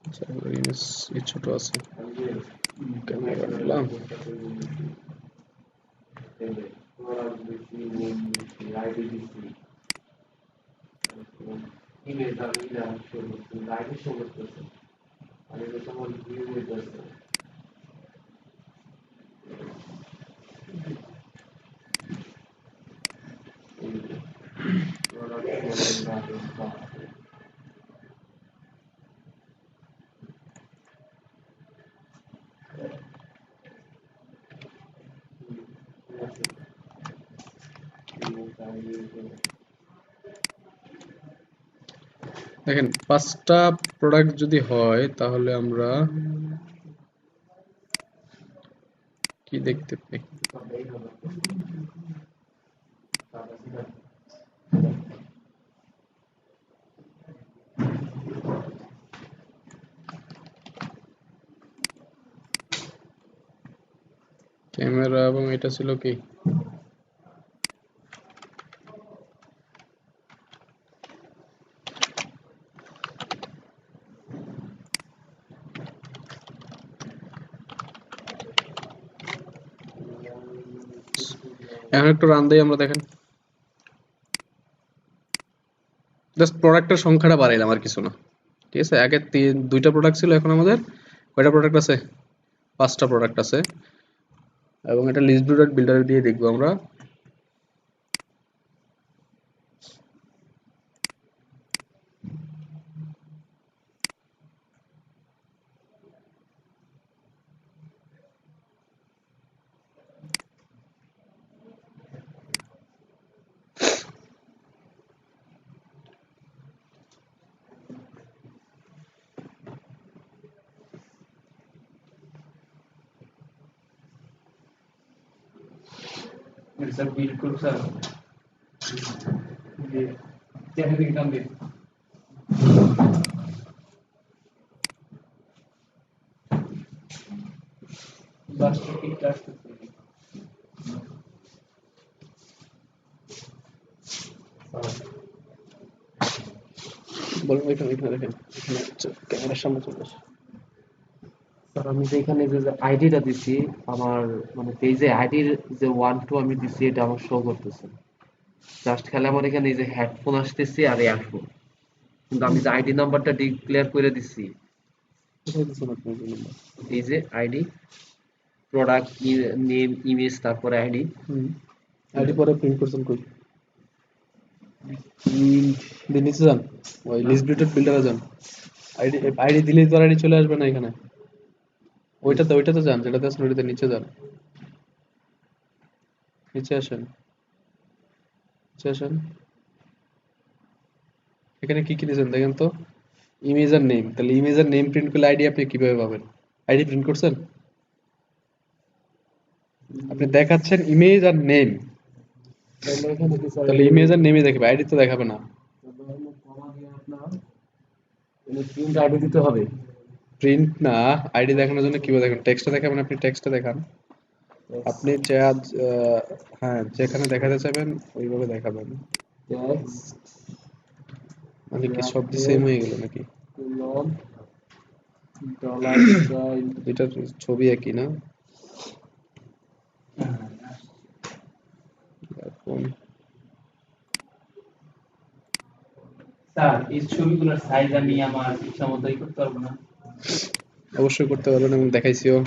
আচ্ছা, এই ছোট আছে, ক্যামেরা নিলাম। দেখেন 5টা প্রোডাক্ট যদি হয় তাহলে আমরা কি দেখতে পাই? ক্যামেরা এবং এটা ছিল কি? এখন একটু রান দেই আমরা, দেখেন জাস্ট প্রোডাক্টের সংখ্যাটা বাড়াইলাম, আর কিছু না। ঠিক আছে, আগে 2টা প্রোডাক্ট ছিল, এখন আমাদের কয়টা প্রোডাক্ট আছে? 5টা প্রোডাক্ট আছে। এবং এটা লিস্ট ভিউ ডট বিল্ডার দিয়ে দেখবো আমরা। স্যার বিল করব স্যার জি চেহারা দিকে কাম দিন বাস ঠিক আসছে বলুন এখানে দেখেন, এখানে ক্যামেরার সামনে চলে আসে। স্যার আমি যে এখানে যে আইডিটা দিছি আমার মানে পেজে আইডির যে 1 2 আমি দিছি এটা আমার শো করতেছে জাস্ট খেলে আমার এখানে এই যে হেডফোন আসতেছে আর ইয়ারফোন কিন্তু আমি যে আইডি নাম্বারটা ডিক্লেয়ার করে দিছি কোথায় দিচ্ছেন আপনি এই নাম্বার? এই যে আইডি প্রোডাক্ট নেম ইমেজ তারপরে আইডি আইডি পরে প্রিন্ট করছেন কই? দিয়ে নিচে যান, ওই লিস্ট বিউটেড বিল্ডারে যান। আইডি দিলেই তো আইডি চলে আসবে না এখানে। ওইটাতে যান, যেটাতে আছেন ওইটাতে নিচে যান, নিচে আসেন, নিচে আসেন। এখানে কি কি দিয়েছেন দেখেন তো, ইমেজ আর নেম। তাহলে ইমেজ আর নেম প্রিন্ট করলে আইডি আপনি কিভাবে পাবেন? আইডি প্রিন্ট করছেন? আপনি দেখাচ্ছেন ইমেজ আর নেম, তাহলে এখানে কি স্যার তাহলে ইমেজ আর নেমই দেখাবে, আইডি তো দেখাবে না। কমা দিয়ে আপনার প্রিন্ট আইডি দিতে হবে প্রিন্ট না, আইডি দেখানোর জন্য কিভাবে দেখেন? টেক্সটে দেখাবেন, আপনি টেক্সটে দেখান। আপনি হ্যাঁ যেখানে দেখাতে চাইবেন ওইভাবে দেখাবেন। টেক্সট মানে কি সব সেম হয়ে গেল নাকি? কোলন ডলার সাইন দুইটার ছবি একই না? এখন স্যার এই ছবিগুলোর সাইজ আমি আমার ইচ্ছা মতোই করতে পারবো না অবশ্যই করতে পারবেন এবং দেখাইছিও।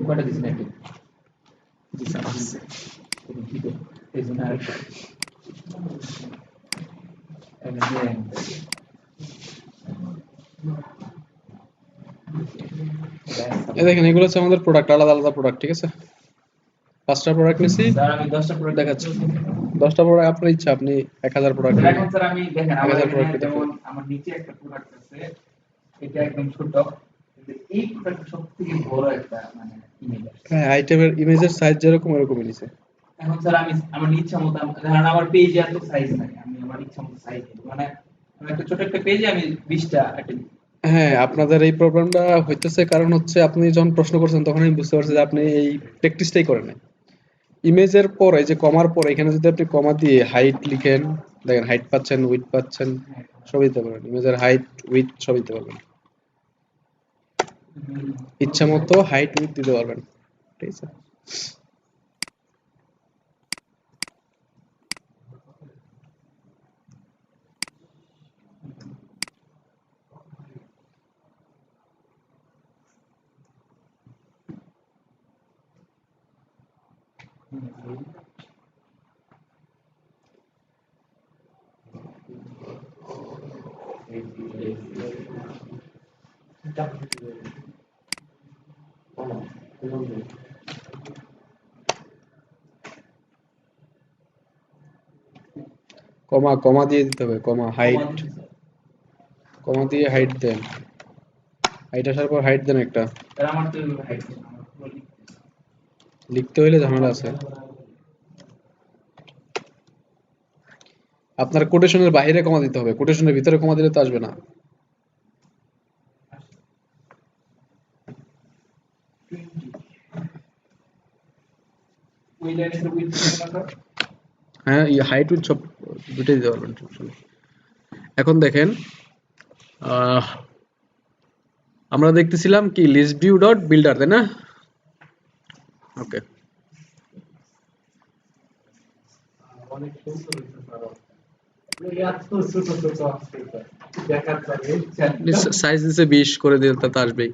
কয়টা দিছেন আইডি দিছেন আছে এই জন্য আর এই দেখেন এগুলো হচ্ছে আমাদের প্রোডাক্ট, আলাদা আলাদা প্রোডাক্ট, ঠিক আছে? 5টা প্রোডাক্ট নিছি, স্যার আমি 10টা প্রোডাক্ট দেখাচ্ছি। 10টা প্রোডাক্ট আপনার ইচ্ছা, আপনি 1000 প্রোডাক্ট স্যার এখন স্যার আমি দেখেন আমার 1000 এখানে প্রোডাক্ট যেমন আমার নিচে একটা প্রোডাক্ট আছে এটা একদম ছোট কিন্তু এই প্রোডাক্ট সবথেকে বড় একটা মানে ইমেজ হ্যাঁ, আইটেমের ইমেজের সাইজ যেরকম এরকমই নিছে। এখন স্যার আমি আমার ইচ্ছা মতো ধরেন আমার পেজে এত সাইজ নাই আমি আমার ইচ্ছা মতো সাইজ মানে আমি একটা ছোট একটা পেজে আমি 20টা আইটেম হ্যাঁ, আপনাদের এই প্রবলেমটা হইতেছে কারণ হচ্ছে আপনি যখন প্রশ্ন করছেন তখন আমি বুঝতে পারছি যে আপনি এই প্র্যাকটিসটাই করেন নাই। ইমেজের পরে যে কমার পরে এখানে যদি আপনি কমা দিয়ে হাইট লিখেন, দেখেন হাইট পাচ্ছেন, উইডথ পাচ্ছেন, সবই দিতে পারবেন। ইমেজের হাইট উইডথ সবই দিতে পারবেন, ইচ্ছা মতো হাইট উইডথ দিতে পারবেন, ঠিক আছে? কমা কমা দিয়ে দিতে হবে, কমা হাইট, কমা দিয়ে হাইট দেন, হাইট আসার পর হাইট দেন একটা। স্যার আমার তো হাইট লিখতে হইলে ঝামেলা আছে। আপনার কোটেশনের বাইরে কমা দিতে হবে, কোটেশনের ভিতরে কমা দিলে তো আসবে না। ওই লাইনের উইথ কত হ্যাঁ, এই হাইট উইডথ সব দুটোই দিতে পারবেন, সমস্যা নেই। এখন দেখেন আমরা দেখতেছিলাম কি লিস্ট ভিউ ডট বিল্ডার, তাই না? ওকে, অনেক সুন্দর হয়েছে স্যার, এত ছোট ছোট আসছে স্যার, দেখার যাবে সাইজ দিছে 20 করে দিলে তা আসবেই।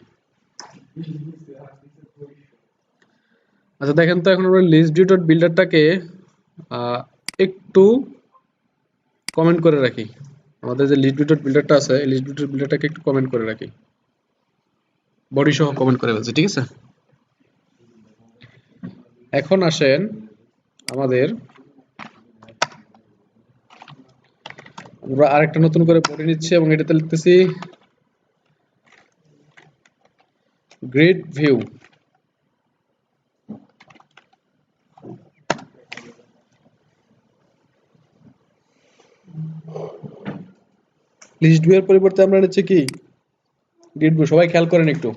আচ্ছা দেখেন তো এখন আমরা লিস্ট ভিউ ডট বিল্ডারটাকে একটু কমেন্ট করে রাখি। আমাদের যে লিস্ট ভিউ ডট বিল্ডারটা আছে এই লিস্ট ভিউ ডট বিল্ডারটাকে একটু কমেন্ট করে রাখি, বডি সহ কমেন্ট করে ফেলছি, ঠিক আছে। এখন আসেন আমাদের, আমরা আরেকটা নতুন করে বডি নিচ্ছি এবং এটাতে লিখতেছি গ্রিড ভিউ। লিস্ট ভিউ এর পরিবর্তে আমরা নিচ্ছি কি গ্রিড ভিউ। সবাই খেয়াল করেন একটু,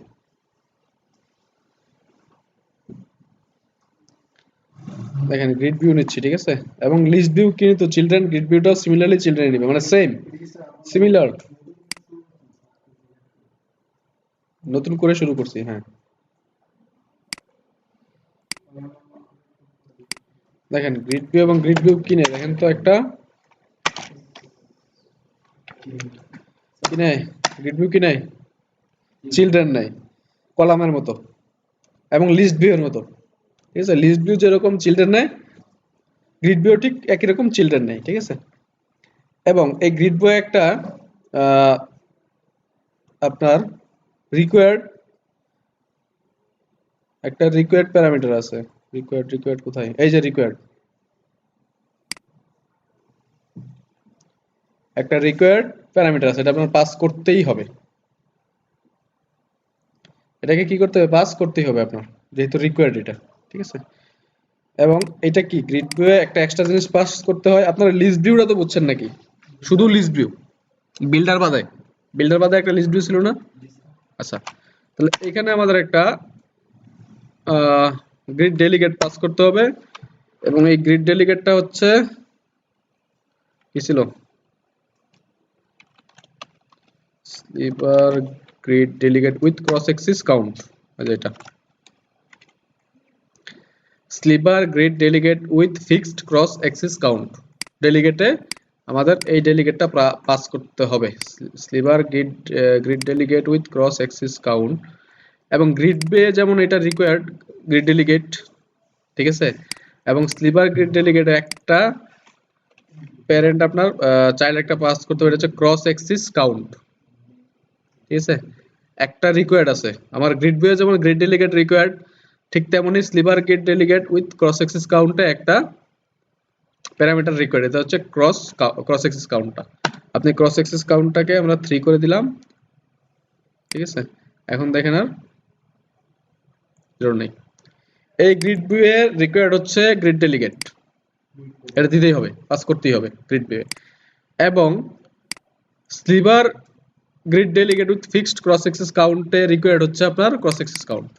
দেখেন গ্রিড ভিউ নিচ্ছি, ঠিক আছে। এবং লিস্ট ভিউ কি নিত চিলড্রেন, গ্রিড ভিউটাও সিমিলারলি চিলড্রেন নিবে, মানে সেম সিমিলার। নতুন করে শুরু করছি, হ্যাঁ। দেখেন গ্রিড ভিউ এবং গ্রিড ভিউ কিনে দেখেন তো একটা কি নেয়, গ্রিড ভিউ কি নেয়, চিলড্রেন নেয় কলামের মতো এবং লিস্ট ভিউ এর মতো, ঠিক আছে। লিস্ট ভিউ যেরকম চিলড্রেন নেয় গ্রিড ভিউ ঠিক একই রকম চিলড্রেন নেয়, ঠিক আছে। এবং এই গ্রিড ভিউ একটা আপনার রিকোয়ার্ড একটা রিকোয়ার্ড প্যারামিটার আছে। রিকোয়ার্ড কোথায়, এই যে রিকোয়ার্ড, একটা রিকোয়ার্ড প্যারামিটার আছে, এটা আপনার পাস করতেই হবে। এটাকে কি করতে হবে, পাস করতেই হবে আপনার, যেহেতু রিকোয়ার্ড এটা, ঠিক আছে। এবং এটা কি গ্রিড ভিউ এ একটা এক্সট্রা জিনিস পাস করতে হয়। আপনারা লিস্ট ভিউটা তো বুঝছেন নাকি, শুধু লিস্ট ভিউ, বিল্ডার বাদে একটা লিস্ট ভিউ ছিল না। আচ্ছা, তাহলে এখানে আমাদের একটা গ্রিড ডেলিগেট পাস করতে হবে এবং এই গ্রিড ডেলিগেটটা হচ্ছে কি ছিল, sliver grid delegate with cross axis count. এটা sliver grid delegate with fixed cross axis count. ডেলিগেটে আমাদের এই ডেলিগেটটা পাস করতে হবে, sliver grid delegate with cross axis count. এবং গ্রিড বে যেমন এটা রিকোয়ার্ড গ্রিড ডেলিগেট, ঠিক আছে। এবং স্লিপার গ্রিড ডেলিগেট একটা প্যারেন্ট আপনার চাইল্ড একটা পাস করতে হবে, এটা হচ্ছে ক্রস এক্সিস কাউন্ট, ঠিক আছে। একটা রিকোয়ার্ড আছে আমার গ্রিড বে যেমন গ্রিড ডেলিগেট রিকোয়ার্ড, ঠিক তেমনি sliver grid delegate with cross axis কাউন্টে একটা প্যারামিটার রিকোয়ার্ড, এটা হচ্ছে ক্রস এক্সিস কাউন্টটা। আপনি ক্রস এক্সিস কাউন্টটাকে আমরা 3 করে দিলাম, ঠিক আছে। এখন দেখেন আর জোর নেই। এই গ্রিড ভিউ এর রিকোয়ার্ড হচ্ছে গ্রিড ডেলিগেট, এটা দিতেই হবে, পাস করতেই হবে গ্রিড ভিউ। এবং sliver grid delegate with fixed cross axis কাউন্টে রিকোয়ার্ড হচ্ছে আপনার ক্রস এক্সিস কাউন্ট,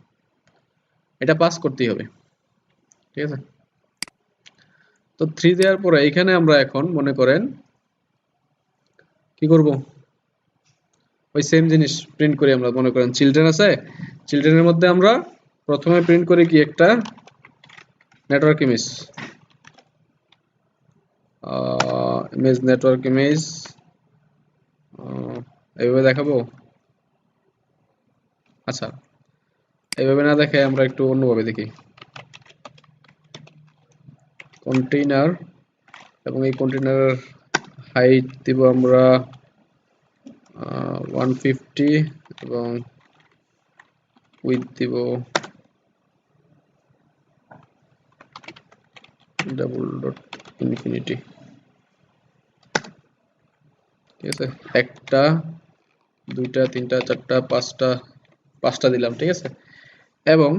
এটা পাস করতেই হবে, ঠিক আছে। তো 3 দেওয়ার পরে এখানে আমরা এখন মনে করেন কি করব, ওই সেম জিনিস প্রিন্ট করি। আমরা মনে করেন চিলড্রেন আছে, চিলড্রেনের মধ্যে আমরা প্রথমে প্রিন্ট করি কি একটা নেটওয়ার্ক ইমেজ, নেটওয়ার্ক ইমেজ এইভাবে দেখাবো। আচ্ছা, এইভাবে না দেখে আমরা একটু অন্যভাবে দেখি। কন্টেইনার, এবং এই কন্টেইনারের হাইট দিব আমরা 150 এবং উইথ দিব $.infinity, ঠিক আছে। একটা, দুইটা, তিনটা, চারটা, পাঁচটা দিলাম, ঠিক আছে। এবং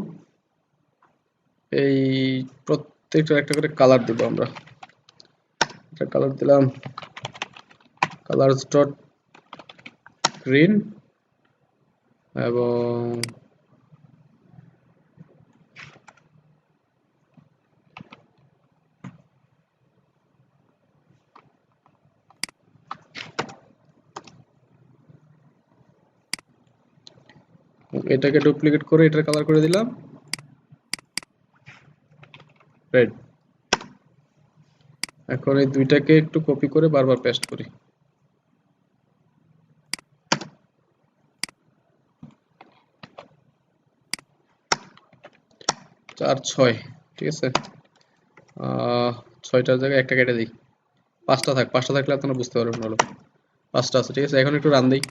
এই প্রত্যেকটার একটা করে কালার দিব আমরা। একটা কালার দিলাম কালারস ডট গ্রিন, এবং এটাকে ডুপ্লিকেট করে এটার কালার করে দিলাম রেড। এখন এই দুইটাকে একটু কপি করে বারবার পেস্ট করি। 4 6, ঠিক আছে। 6টার জায়গায় একটা কেটে দিই, 5টা থাক, 5টা থাকলে আপনারা বুঝতে পারবেন ভালো। 5টা আছে, ঠিক আছে। এখন একটু রান দিই।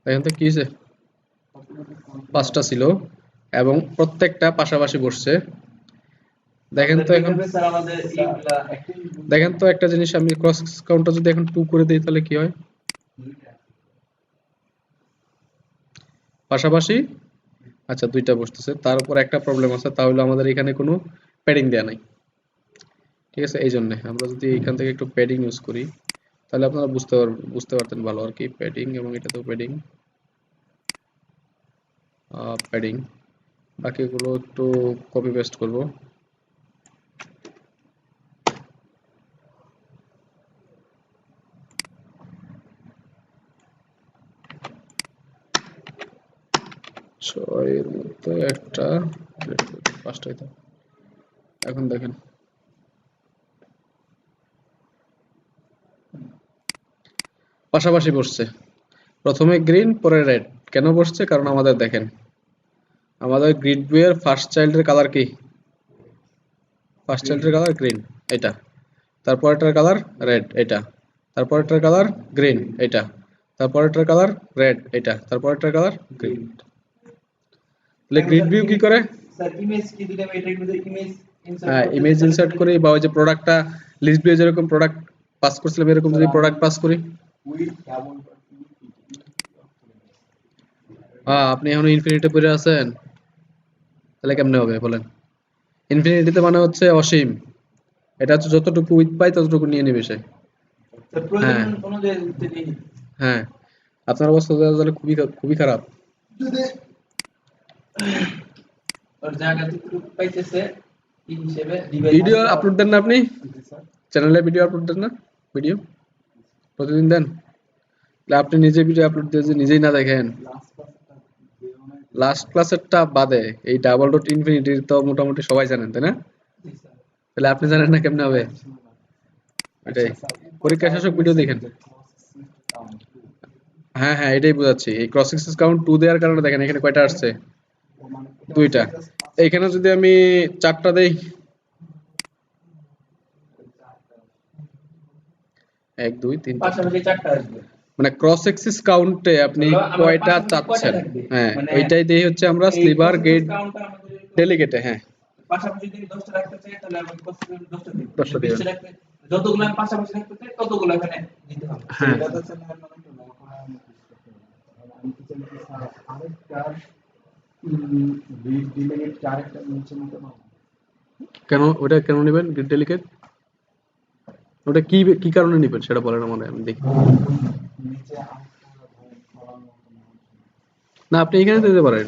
দেখেন তো কি হয়েছে, 5টা ছিল এবং প্রত্যেকটা পাশাপাশি বসছে। দেখেন তো এখন, স্যার আমাদের এইগুলা দেখেন তো একটা জিনিস, আমি ক্রস কাউন্টটা যদি এখন 2 করে দিই তাহলে কি হয়? পাশাপাশি, আচ্ছা 2টা বসতেছে। তার উপর একটা প্রবলেম আছে, তাহলে আমাদের এখানে কোনো প্যাডিং দেয়া নাই, ঠিক আছে। এই জন্য আমরা যদি এখান থেকে একটু প্যাডিং ইউজ করি তাহলে আপনারা বুঝতে পারতেন ভালো আর কি। প্যাডিং, এবং এটাতেও প্যাডিং, প্যাডিং, বাকিগুলো একটু কপি পেস্ট করব। ছয়ের মধ্যে একটা, 5টাই তো। এখন দেখেন পাশাপাশি বসছে, প্রথমে গ্রিন পরে রেড। কেন বসছে? কারণ আমাদের দেখেন, আমাদের গ্রিড বইয়ের ফার্স্ট চাইল্ডের কালার কি? ফার্স্ট চাইল্ডের কালার গ্রিন, এটা। তারপরেরটার কালার রেড, এটা। তারপরেরটার কালার গ্রিন, এটা। তারপরেরটার কালার রেড, এটা। তারপরেরটার কালার গ্রিন। তাহলে গ্রিড ভিউ কি করে? স্যার ইমেজ কি দিলে আমি এটার মধ্যে ইমেজ ইনসার্ট হ্যাঁ, করতে ইমেজ ইনসার্ট করি, বা ওই যে প্রোডাক্টটা লিস্ট ভিউ যেরকম প্রোডাক্ট পাস করছিলাম এরকম যদি প্রোডাক্ট পাস করি। আপনি এখন ইনফিনিটি পড়ে আছেন, তাহলে কেমনে হবে বলেন? ইনফিনিটিতে মানে হচ্ছে অসীম, এটা হচ্ছে যতটুকু উইথ পাই ততটুকু নিয়ে নেবে সে। স্যার হ্যাঁ প্রয়োজন অনুযায়ী দিতে দিই। হ্যাঁ, আপনার অবস্থা তাহলে খুবই খুবই খারাপ। ওর জায়গা থেকে পাইতেছে কি হিসেবে ভিডিও আপলোড দেন না আপনি? চ্যানেলে ভিডিও আপলোড দেন না? ভিডিও প্রতিদিন দেন? তাহলে আপনি নিজে ভিডিও আপলোড দিয়ে যে নিজেই না দেখেন। লাস্ট ক্লাসেরটা বাদে এই ডাবল ডট ইনফিনিটির তো মোটামুটি সবাই জানেন, তাই না? তাহলে আপনি জানেন না কেমনে হবে? এটাই, পরীক্ষা শেষক ভিডিও দেখেন। হ্যাঁ হ্যাঁ, এটাই বোঝাচ্ছি। এই ক্রস এক্সেস কাউন্ট 2 দেওয়ার কারণে দেখেন এখানে কয়টা আসছে? 2টা। এইখানে যদি আমি 4টা দেই, 1 2 3 4, পাশাপাশি চারটা আসবে। মানে ক্রস এক্সিস কাউন্টে আপনি হলো আমার কয়টা পাশাপাশি কয়টা চাচ্ছেন? থাকবে? হ্যাঁ, মানে এইটাই দিয়ে হচ্ছে আমরা এই স্লিভার process গেট count টা আমাদের ডেলিগেটে। হ্যাঁ, পাশাপাশি যদি 10টা রাখতে চাই তাহলে আমি process count 10টা দিব। 10টা দিবেন। 20টা রাখতে যতগুলো আমি পাশাপাশি রাখতে চাই ততগুলো এখানে দিতে হবে। হ্যাঁ। কেন ওটা কেন নেবেন গ্রিড ডেলিগেট? ওটা কি কি কারণে নেবেন সেটা বলেন আমাদের, আমি দেখি। না, আপনি এখানে দিতে পারেন।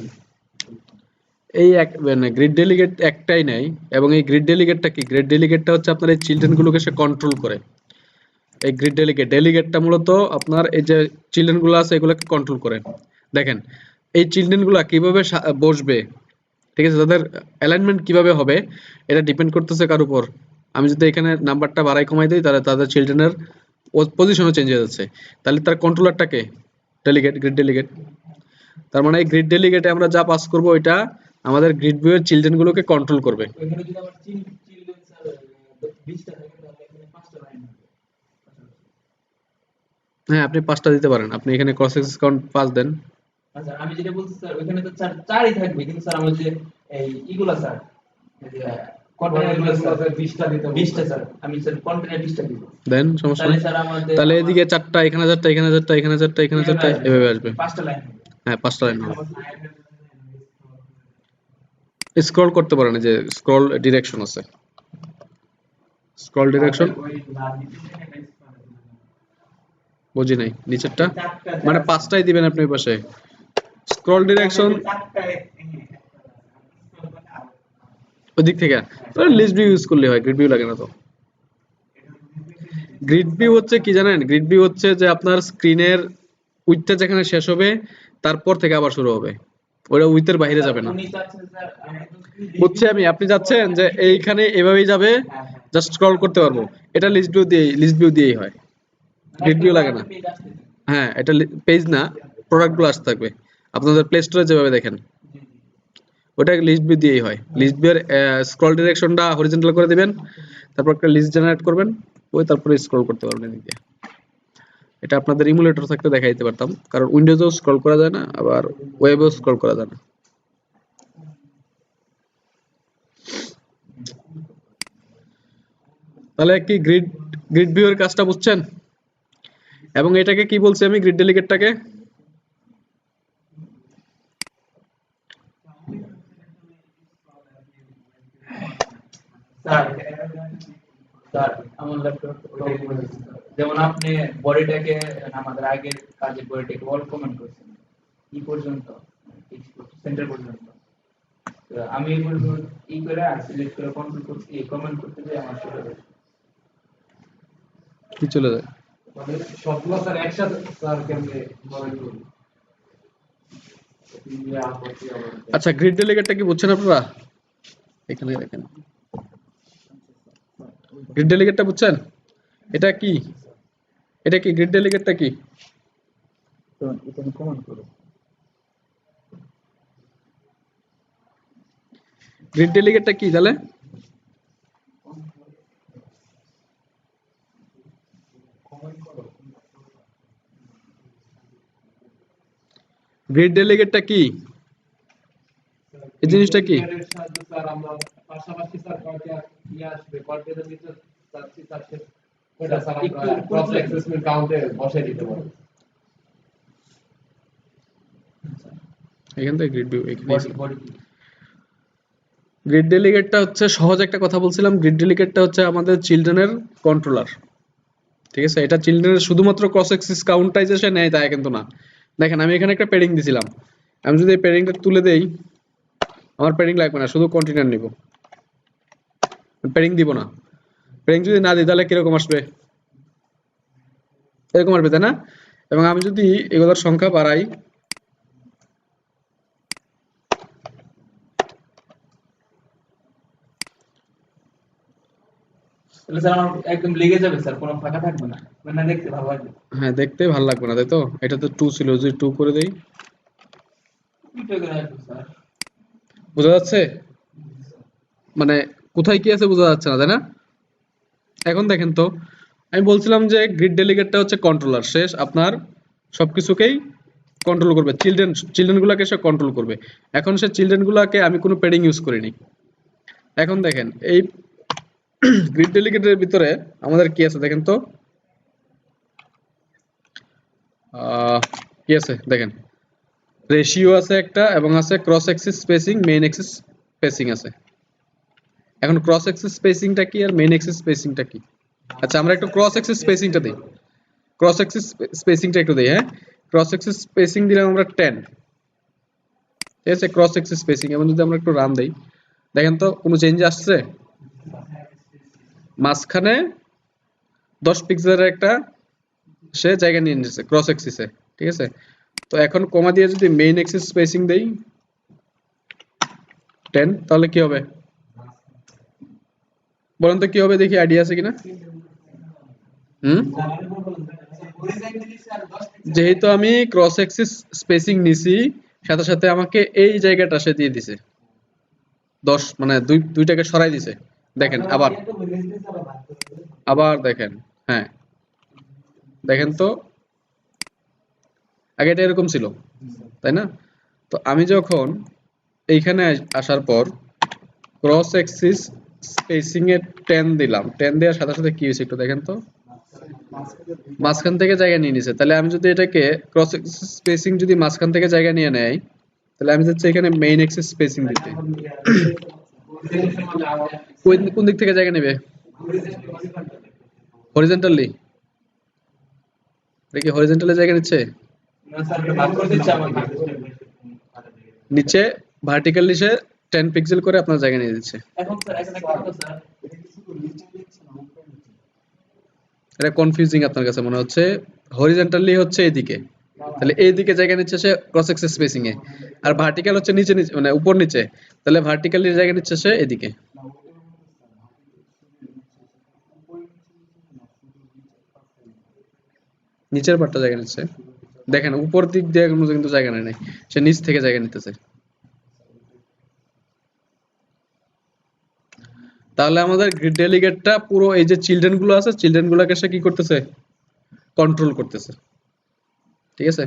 এই এক মানে গ্রিড ডেলিগেট একটাই নাই, এবং এই গ্রিড ডেলিগেটটা কি? গ্রিড ডেলিগেটটা হচ্ছে আপনার এই চিলড্রেন গুলোকে সে কন্ট্রোল করে। এই গ্রিড ডেলিগেটটা মূলত আপনার এই যে চিলড্রেন গুলো আছে এগুলোকে কন্ট্রোল করে। দেখেন এই চিলড্রেন গুলা কিভাবে বসবে, ঠিক আছে, তাদের অ্যালাইনমেন্ট কিভাবে হবে, এটা ডিপেন্ড করতেছে কার উপর? আমি যদি এখানে নাম্বারটা বাড়াই কমাই দিই তাহলে তাদের চিলড্রেনের পজিশনও চেঞ্জ হয়ে যাচ্ছে। তাহলে তার কন্ট্রোলারটাকে গ্রিড ডেলিগেট। তার মানে এই গ্রিড ডেলিগেটে আমরা যা পাস করব ওইটা আমাদের গ্রিড ভিউয়ের চিলড্রেন গুলোকে কন্ট্রোল করবে। এখানে যদি আমার চিলড্রেন স্যার 20টা থাকে তাহলে এখানে 5টা লাইন হবে। হ্যাঁ, আপনি 5টা দিতে পারেন। আপনি এখানে ক্রস এক্সেস কাউন্ট 5 দেন। আচ্ছা আমি যেটা বলছি স্যার ওখানে তো চারই থাকবে কিন্তু স্যার আমার যে এই ইগুলা স্যার এই যে কন্টেনারগুলো স্যার 20টা দিতে 20টা স্যার আমি স্যার কন্টেনার 20টা দিব। দেন, সমস্যা তাহলে নেই। স্যার আমাদের তাহলে এদিকে 4টা, এখানে 4টা, এখানে 4টা, এখানে 4টা, এখানে 4টা, এভাবে আসবে। 5টা লাইন হবে। হ্যাঁ, 5টা লাইন হবে। স্ক্রল করতে পারেন, এই যে স্ক্রল ডিরেকশন আছে, স্ক্রল ডিরেকশন। বুঝি নাই নিচেরটা, মানে 5টাই দিবেন আপনি ওই পাশে স্ক্রল ডিরেকশন ওদিক থেকে। লিস্ট ভিউ ইউজ করলে হয়, গ্রিড ভিউ লাগে না তো। গ্রিড ভিউ হচ্ছে কি জানেন? গ্রিড ভিউ হচ্ছে যে আপনার স্ক্রিনের উইডথটা যেখানে শেষ হবে তারপর থেকে আবার শুরু হবে। ওটা উইথের বাইরে যাবে না। উনি চাচ্ছেন স্যার আমি তো বুঝছি আমি, আপনি যাচ্ছেন যে এইখানে এভাবেই যাবে, জাস্ট স্ক্রল করতে পারবো। এটা লিস্ট ভিউ দিয়েই হয়, গ্রিড ভিউ লাগে না। পেজ আসতেছে। হ্যাঁ, এটা পেজ না, প্রোডাক্ট গুলো আসতে থাকবে আপনাদের প্লে স্টোরে যেভাবে দেখেন, জি জি ওটা লিস্ট ভিউ দিয়েই হয়। লিস্ট ভিউ এর স্ক্রল ডিরেকশনটা হরিজন্টাল করে দিবেন, তারপর একটা লিস্ট জেনারেট করবেন, ওই তারপরে স্ক্রল করতে পারবেন এদিকে। এটা আপনাদের ইমুলেটর থাকতে দেখাইতে পারতাম, কারণ উইন্ডোজেও স্ক্রল করা যায় না, আবার ওয়েবেও স্ক্রল করা যায় না। তাহলে কি গ্রিড ভিউ এর কাজটা বুঝছেন? এবং এটাকে কি বলছি আমি, গ্রিড ডেলিগেটটাকে? স্যার স্যার আমার ল্যাপটপ যেমন আপনি বডিটাকে আমাদের আগের কাজের বডিটাকে অল কমেন্ট করছেন কি পর্যন্ত সেন্টার পর্যন্ত, তো আমি এই পর্যন্ত ই করে সিলেক্ট করে কন্ট্রোল করছি, কমেন্ট করতে যাই আমার সাথে কি চলে যায়? মানে সবগুলো স্যার একসাথে স্যার কেমনে মনে করি আচ্ছা, গ্রিড ডেলিগেটটা কি বুঝছেন আপনারা? এখানে দেখেন, গ্রিড ডেলিগেটটা বুঝছেন? এটা কি, এটা কি গ্রিড ডেলিগেটটা কি? তো এখানে কমেন্ট করো। গ্রিড ডেলিগেটটা কি তাহলে? গ্রিড ডেলিগেটটা কি, এই জিনিসটা কি? স্যার আমরা পাশাপাশি স্যার কয়টা ইয়ে আসবে কয়টা নিচে চাচ্ছি স্যার ওটা স্যার আমরা ক্রস অ্যাক্সেসমেন্ট কাউন্টে বসাই দিতে পারবো। এখান থেকে গ্রিড ভিউ, এখানে বডি গ্রিড ডেলিগেটটা হচ্ছে সহজ একটা কথা বলছিলাম, গ্রিড ডেলিগেটটা হচ্ছে আমাদের চিলড্রেনের কন্ট্রোলার। ঠিক আছে, এটা চিলড্রেনের শুধুমাত্র ক্রস অ্যাক্সিস কাউন্টটাই যে সে নেয় তা কিন্তু না। দেখেন আমি এখানে একটা প্যাডিং দিছিলাম, আমি যদি এই প্যাডিংটা তুলে দেই, আমার প্যাডিং লাগবে না, শুধু কন্টিনিউয়ার নিব, প্যাডিং দিব না। প্যাডিং যদি না দিই তাহলে কিরকম আসবে? এরকম আসবে, তাই না? এবং আমি যদি এগুলোর সংখ্যা বাড়াই, তাহলে স্যার আমার একদম লেগে যাবে স্যার, কোনো ফাঁকা থাকবে না, মানে দেখতে ভালো লাগবে। হ্যাঁ দেখতে ভালো লাগবে না, তাই তো? এটা তো 2 ছিল, যদি 2 করে দেই, এটা করে রাখবো স্যার। বোঝা যাচ্ছে? মানে কোথায় কি আছে বোঝা যাচ্ছে না, তাই না? এখন দেখেন তো, আমি বলছিলাম যে গ্রিড ডেলিগেটটা হচ্ছে কন্ট্রোলার, শেষ আপনার সবকিছুকেই কন্ট্রোল করবে, চিলড্রেন গুলাকে সে কন্ট্রোল করবে। এখন সে চিলড্রেন গুলাকে আমি কোনো প্যাডিং ইউজ করিনি। এখন দেখেন এই গ্রিড ডেলিগেটের ভিতরে আমাদের কি আছে দেখেন তো, কি আছে দেখেন, রেশিও আছে একটা, এবং আছে cross Axis spacing, main Axis spacing আছে। এখন ক্রস অ্যাক্সিস স্পেসিংটা কি আর মেইন অ্যাক্সিস স্পেসিংটা কি? আচ্ছা আমরা একটু ক্রস অ্যাক্সিস স্পেসিংটা দেই, ক্রস অ্যাক্সিস স্পেসিংটা একটু দেই। হ্যাঁ, ক্রস অ্যাক্সিস স্পেসিং দিলাম আমরা 10, ঠিক আছে? Cross Axis spacing. এবং যদি আমরা একটু রান দেই, দেখেন তো কোনো চেঞ্জ আসছে? মাঝখানে 10 পিক্সেলের একটা সে জায়গা নিয়ে নিচ্ছে ক্রস অ্যাক্সিসে, ঠিক আছে? তো এখন কমা দিয়ে যদি মেইন অ্যাক্সিস স্পেসিং দেই 10, তাহলে কি হবে বলেন তো? কি হবে দেখি, আইডিয়া আছে কিনা? যেহেতু আমি ক্রস অ্যাক্সিস স্পেসিং নিছি, সাথে সাথে আমাকে এই জায়গাটা সে দিয়ে দিছে 10, মানে দুইটাকে সরাই দিছে। দেখেন আবার, আবার দেখেন, হ্যাঁ দেখেন তো, আগে এটা এরকম ছিল, তাই না? তো আমি যখন এইখানে আসার পর ক্রস অ্যাক্সিস স্পেসিং এ 10 দিলাম, 10 দেওয়ার সাথে সাথে কি হয়েছে একটু দেখেন তো, মাঝখান থেকে জায়গা নিয়ে নিছে। তাহলে আমি যদি এটাকে ক্রস অ্যাক্সিস স্পেসিং যদি মাঝখান থেকে জায়গা নিয়ে নেয়, তাহলে আমি যাচ্ছি এখানে মেইন অ্যাক্সিস স্পেসিং দিতে। কোন দিক থেকে জায়গা নেবে? হরিজন্টালি? দেখি হরিজন্টালি জায়গা নিচ্ছে, না স্যার এটা ভাগ করে দিচ্ছে আমাকে। নিচে ভার্টিক্যালি সে 10 পিক্সেল করে আপনার জায়গা নিয়ে দিচ্ছে। এখন স্যার এখানে একটা কথা স্যার, এটা কনফিউজিং আপনার কাছে মনে হচ্ছে। হরিজন্টালি হচ্ছে এইদিকে, তাহলে এইদিকে জায়গা নিচ্ছে সে ক্রস অ্যাক্সিস স্পেসিং এ। আর ভার্টিক্যাল হচ্ছে নিচে নিচে মানে উপর নিচে, তাহলে ভার্টিক্যালের জায়গা নিচ্ছে সে এদিকে। নিচের পার্টটা জায়গা নিচ্ছে, দেখেন উপর দিক দিয়ে কোনো কিন্তু জায়গা নেই নাই, সে নিচ থেকে জায়গা নিতেছে। তাহলে আমাদের গ্রিড ডেলিগেটটা পুরো এই যে চিলড্রেন গুলো আছে, চিলড্রেন গুলোকে সে কি করতেছে, কন্ট্রোল করতেছে, ঠিক আছে।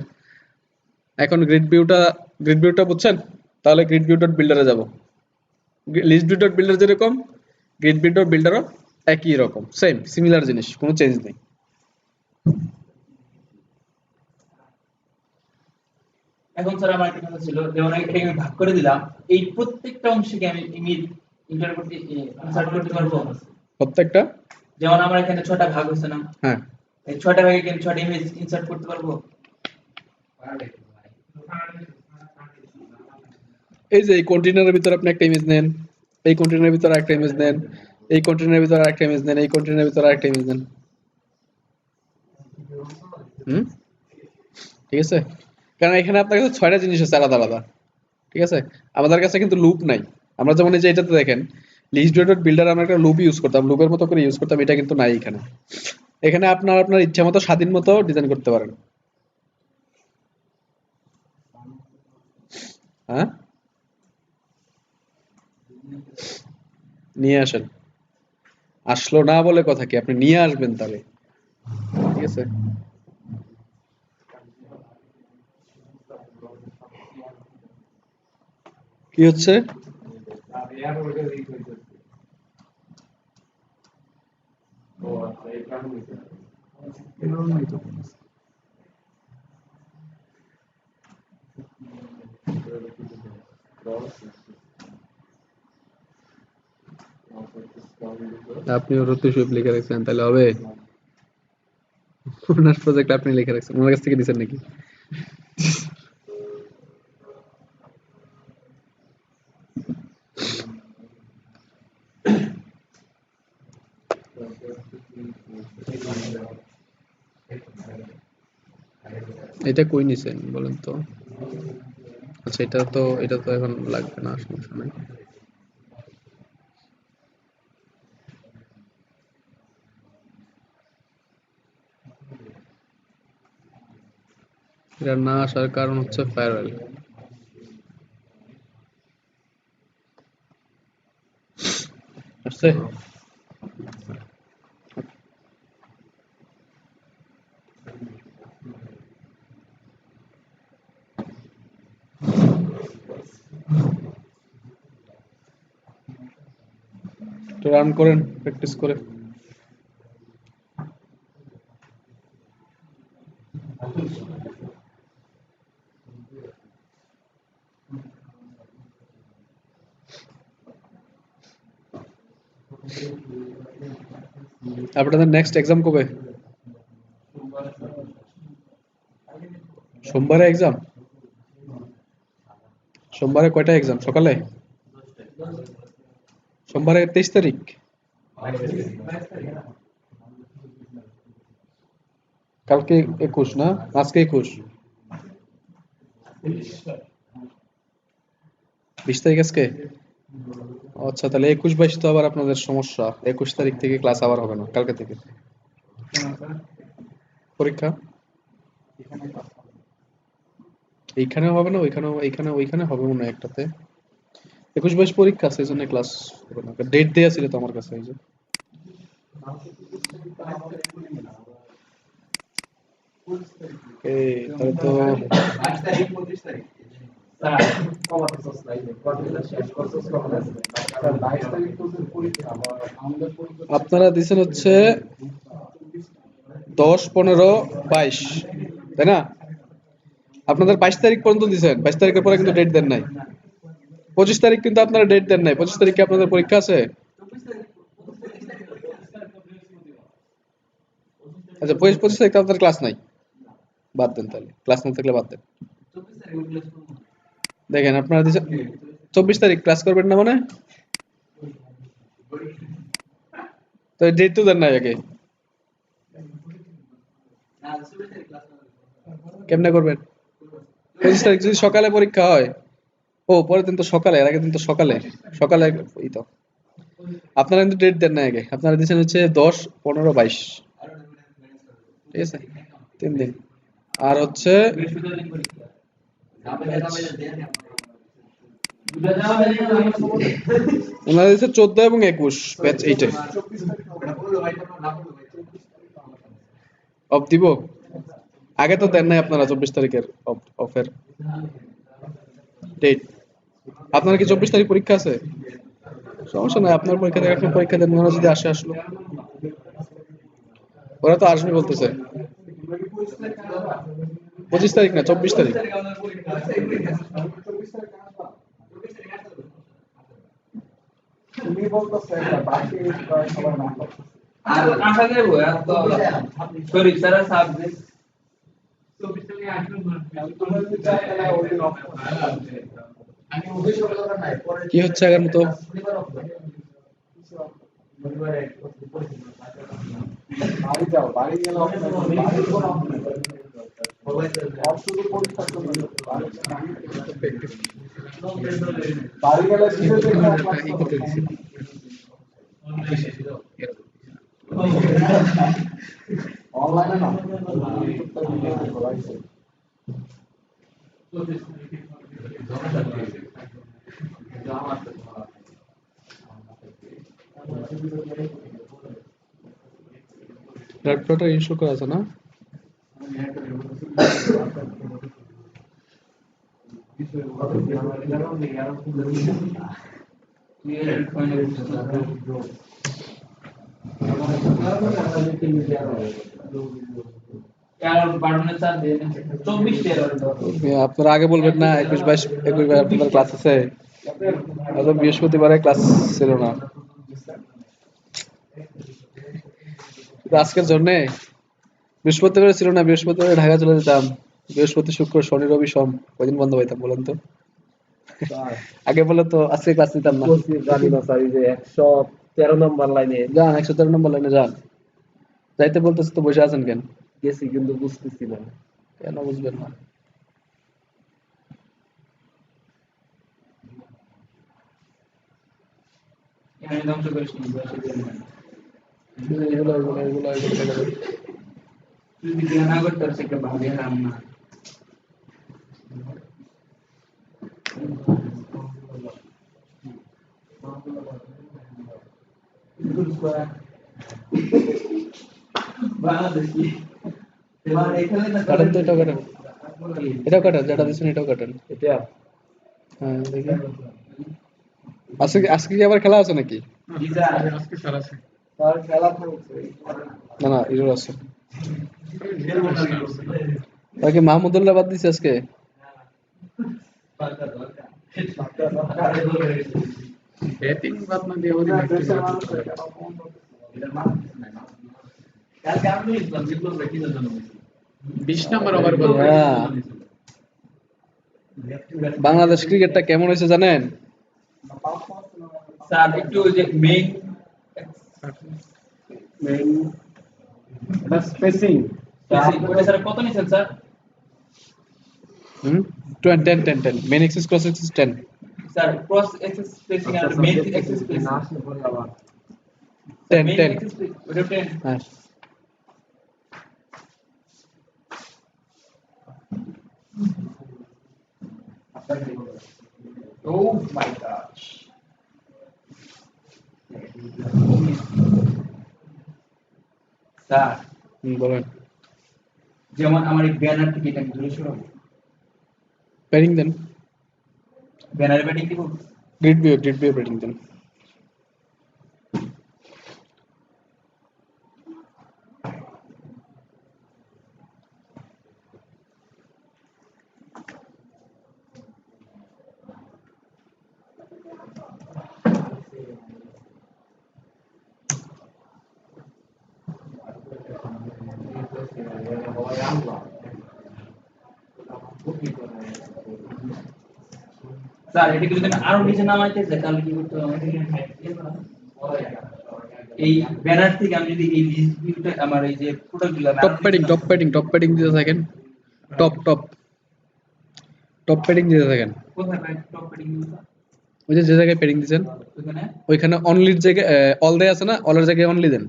এখন গ্রিড ভিউটা বুঝছেন, তাহলে গ্রিড ভিউ ডট বিল্ডারে যাব। লিস্ট ভিউ ডট বিল্ডার যেরকম, গ্রিড ভিউ ডট বিল্ডারও একই রকম, সেম সিমিলার জিনিস, কোনো চেঞ্জ নেই। এখন স্যার আমার একটা কথা ছিল, যেমন এটাকে আমি ভাগ করে দিলাম, এই প্রত্যেকটা অংশকে আমি ইমেজ ইন্টার করতে ইনসার্ট করতে পারবো। প্রত্যেকটা, যেমন আমার এখানে 6টা ভাগ হয়েছে না, হ্যাঁ এই 6টা ভাগে কি 6টা ইমেজ ইনসার্ট করতে পারবো? এই যে এই কন্টেইনারের ভিতরে আপনি একটা ইমেজ নেন, এই কন্টেইনারের ভিতরে আরেকটা ইমেজ নেন, এই কন্টেইনারের ভিতরে আরেকটা ইমেজ নেন, এই কন্টেইনারের ভিতরে আরেকটা ইমেজ নেন। হুম, ঠিক আছে, কারণ এখানে আপনার কাছে 6টা জিনিস আছে আলাদা আলাদা, ঠিক আছে। আমাদের কাছে কিন্তু লুপ নাই। আমরা যেমন এই যে এটাতে দেখেন লিস্ট ডট বিল্ডার, আমরা একটা লুপ ইউজ করতাম, লুপের মতো করে ইউজ করতাম, এটা কিন্তু নাই এখানে। এখানে আপনার আপনার ইচ্ছা মতো স্বাধীন মতো ডিজাইন করতে পারেন। হ্যাঁ, নিয়ে আসেন। আসলো না বলে কথা কি, আপনি নিয়ে আসবেন তাহলে, ঠিক আছে। কি হচ্ছে, আপনি রত্তি সুইপ লিখে রাখছেন তাহলে হবে? ওনার প্রজেক্ট আপনি লিখে রাখছেন, ওনার কাছ থেকে দিচ্ছেন নাকি? এটা কই নিছেন বলেন তো? আচ্ছা, এটা তো এখন লাগবে না, সমস্যা নাই। এটা না আসার কারণ হচ্ছে ফায়ারওয়েল। আসছে? একটু রান করেন প্র্যাকটিস করে। আপনাদের নেক্সট এক্সাম কবে? সোমবারে এক্সাম? সোমবারে কয়টা এক্সাম, সকালে? সোমবারে 23 তারিখ? কালকে 21 না, আজকে 21, 20 তারিখ আজকে। আচ্ছা, তাহলে 21-22 তো আবার আপনাদের সমস্যা, 21 তারিখ থেকে ক্লাস আবার হবে না, কালকে থেকে পরীক্ষা। এইখানেও হবে না, ওইখানে হবে মনে হয় একটাতে। 21-22 পরীক্ষা আছে, এই জন্য ক্লাস হবে না। ডেট দেয়া ছিল তো আমার কাছে, এই যে। তাহলে তো আপনারা দিচ্ছেন হচ্ছে 10, 15, 22, তাই না? আপনাদের 22 তারিখ পর্যন্ত দিচ্ছেন, 22 তারিখের পরে কিন্তু ডেট দেন নাই। 25 তারিখ কিন্তু আপনারা ডেট দেন নাই। 25 তারিখে আপনাদের পরীক্ষা আছে? আচ্ছা, 25 তারিখ আপনাদের ক্লাস নাই, বাদ দেন তাহলে, ক্লাস না থাকলে বাদ দেন। দেখেন আপনারা দিচ্ছেন 24 তারিখ ক্লাস করবেন না মানে, তো ডেট তো দেন নাই আগে, কেমনে করবেন? 25 তারিখ যদি সকালে পরীক্ষা হয়, ও পরের দিন তো সকালে, এর আগের দিন তো সকালে, সকালে এই তো আপনারা কিন্তু ডেট দেন না আগে, আপনারা দিচ্ছেন হচ্ছে 10, 15, 22, ঠিক আছে, 3 দিন। আর হচ্ছে বৃহস্পতিবার দিন পরীক্ষা। ওনারা দিচ্ছে 14 এবং 21 ব্যাচ 8 এ অফ দিব। আগে তো দেন নাই আপনারা 24 তারিখের অফের ডেট। আপনার কি 24 তারিখ পরীক্ষা আছে? সমস্যা নাই, আপনার পরীক্ষা থেকে আপনি পরীক্ষা দেন, ওরা যদি আসে আসলো, ওরা তো আসবে বলতেছে 25 তারিখ না 24 তারিখ। আর আশা দেবো এত শরীফ স্যারের সাবজেক্ট কি হচ্ছে আগের মতো? ল্যাপটপটা ইস্যু করা আছে না? আপনারা আগে বলবেন না 21, 22, 21 আপনাদের ক্লাস আছে, আজ বৃহস্পতিবারে ক্লাস ছিল না আজকের জন্য। বৃহস্পতিবারে ছিল না, বৃহস্পতিবারে ঢাকা চলে যেতাম, বৃহস্পতি শুক্র শনি রবি সোম কয়দিন বন্ধ পাইতাম বলেন তো? আগে বলে তো আজকে ক্লাস নিতাম না। জানি না স্যার, এই যে 113 নম্বর লাইনে যান 113 নম্বর লাইনে যান। যাইতে বলতেছে তো বসে আছেন কেন? গেছি কিন্তু বুঝতেছি না। কেন বুঝবেন না? ধ্বংস করিস নি এগুলো এগুলো এগুলো এগুলো তুই ভিডিও না করতে পারছিস একটা ভাবে হারাম না। বাংলাদেশি এবার এখানে না কাটেন তো, এটাও কাটেন, এটাও কাটেন, যেটা দিচ্ছেন এটাও কাটেন। এটা হ্যাঁ দেখি আজকে আজকে কি আবার খেলা আছে নাকি? আজকে খেলা আছে। তার খেলা থাকছে না না ইরোর আছে। তাকে মাহমুদুল্লাহ বাদ দিছে আজকে। ব্যাটিং বাদ না দিয়ে ওরই ব্যাটিং কালকে আমি ইসলাম বিপ্লব ব্যাটিংয়ের জন্য 20 নাম্বার ওভার বল। হ্যাঁ, বাংলাদেশ ক্রিকেটটা কেমন হয়েছে জানেন? স্যার একটু যে মেইন এটা স্পেসিং ওটা স্যার কত নিছেন sir? 10 10 10 10 main axis cross axis 10 sir cross axis spacing আর মেইন এক্সেস স্পেসিং না আসলে পরে আবার 10 মেইন 10 এক্সেস ওটা 10 হ্যাঁ Oh my gosh. স্যার বলেন। যেমন আমার এই ব্যানার থেকে এটা দূরে সরাবো, ব্যাটিং দেন, ব্যানারে ব্যাটিং দিব। গ্রিড ভিউ ব্যাটিং দেন। স্যার এটা কি যদি আমি আরো নিচে নামাইতে চাই তাহলে কি করতে হবে আমাকে? এই ব্যানার থেকে আমি যদি এই লিস্ট ভিউটা আমার এই যে প্রোডাক্টগুলো টপ প্যাডিং দিতে থাকেন, টপ টপ প্যাডিং দিতে থাকেন। কোথায় ভাই টপ পেডিং ওই যে জায়গায় প্যাডিং দিচ্ছেন ওখানে ওইখানে অনলির জায়গায় অল দেয়া আছে না, অলের জায়গায় অনলি দেন।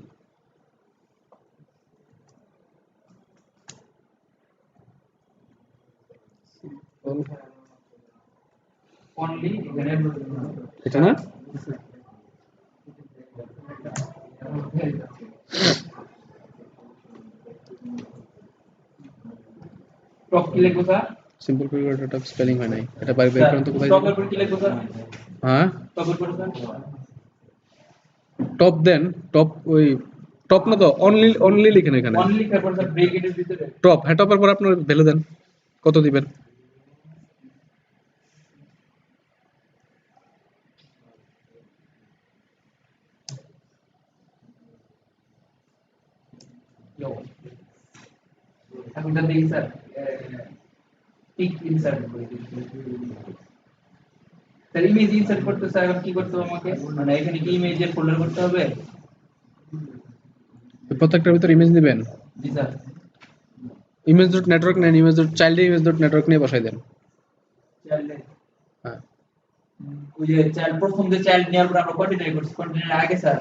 অনলি এখানে এটা না টপ কি লিখবো sir? Simple privilege top spelling হয় নাই, এটা বাইরে বের করেন তো কোথায় টপের যাবে? পর কি লিখবো স্যার? হ্যাঁ টপের পর স্যার টপ দেন, টপ ওই টপ না তো অনলি, অনলি লিখেন এখানে অনলি লিখার পর স্যার ব্র্যাকেটের ভিতরে টপ। হ্যাঁ টপের পর আপনার ভ্যালু দেন, কত দিবেন? এখন যা দেখি স্যার টিক ইনসার্ট করে স্যার ইমেজ ইনসার্ট করতে স্যার এখন কি করতে হবে আমাকে, মানে এখানে কি ইমেজের ফোল্ডার করতে হবে? প্রত্যেকটার ভিতর ইমেজ নেবেন, জি স্যার ইমেজ ডট নেটওয়ার্ক নেন, image dot child image dot network নিয়ে বসাই দেন। চাইল্ড হ্যাঁ ওই যে চাইল্ড প্রথম যে চাইল্ড নেওয়ার পর আমরা কন্টিনিউ করছি, কন্টিনিউর আগে স্যার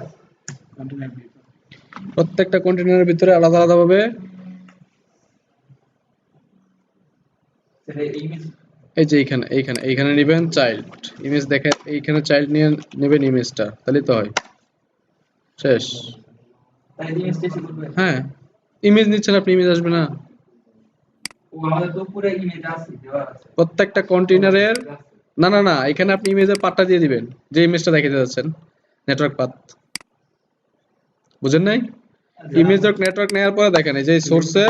প্রত্যেকটা কন্টেনারের ভিতরে আলাদা আলাদা ভাবে সেটা ইমেজ এই যে এইখানে এইখানে এইখানে নেবেন চাইল্ড ইমেজ, দেখে এইখানে চাইল্ড নিয়ে নেবেন ইমেজটা, তাহলে তো হয় শেষ। তাই ইমেজ টেস্ট করবে। হ্যাঁ ইমেজ নিচ্ছেন আপনি, ইমেজ আসবে না? ও আমাদের তো পুরো ইমেজ আছে দেওয়া আছে। প্রত্যেকটা কন্টেনারের না না না এখানে আপনি ইমেজের পাথটা দিয়ে দিবেন, যে ইমেজটা দেখাতে যাচ্ছেন নেটওয়ার্ক পাথ, বুঝেন নাই? ইমেজ ডট নেটওয়ার্ক নেওয়ার পরে দেখেন এই যে সোর্সে,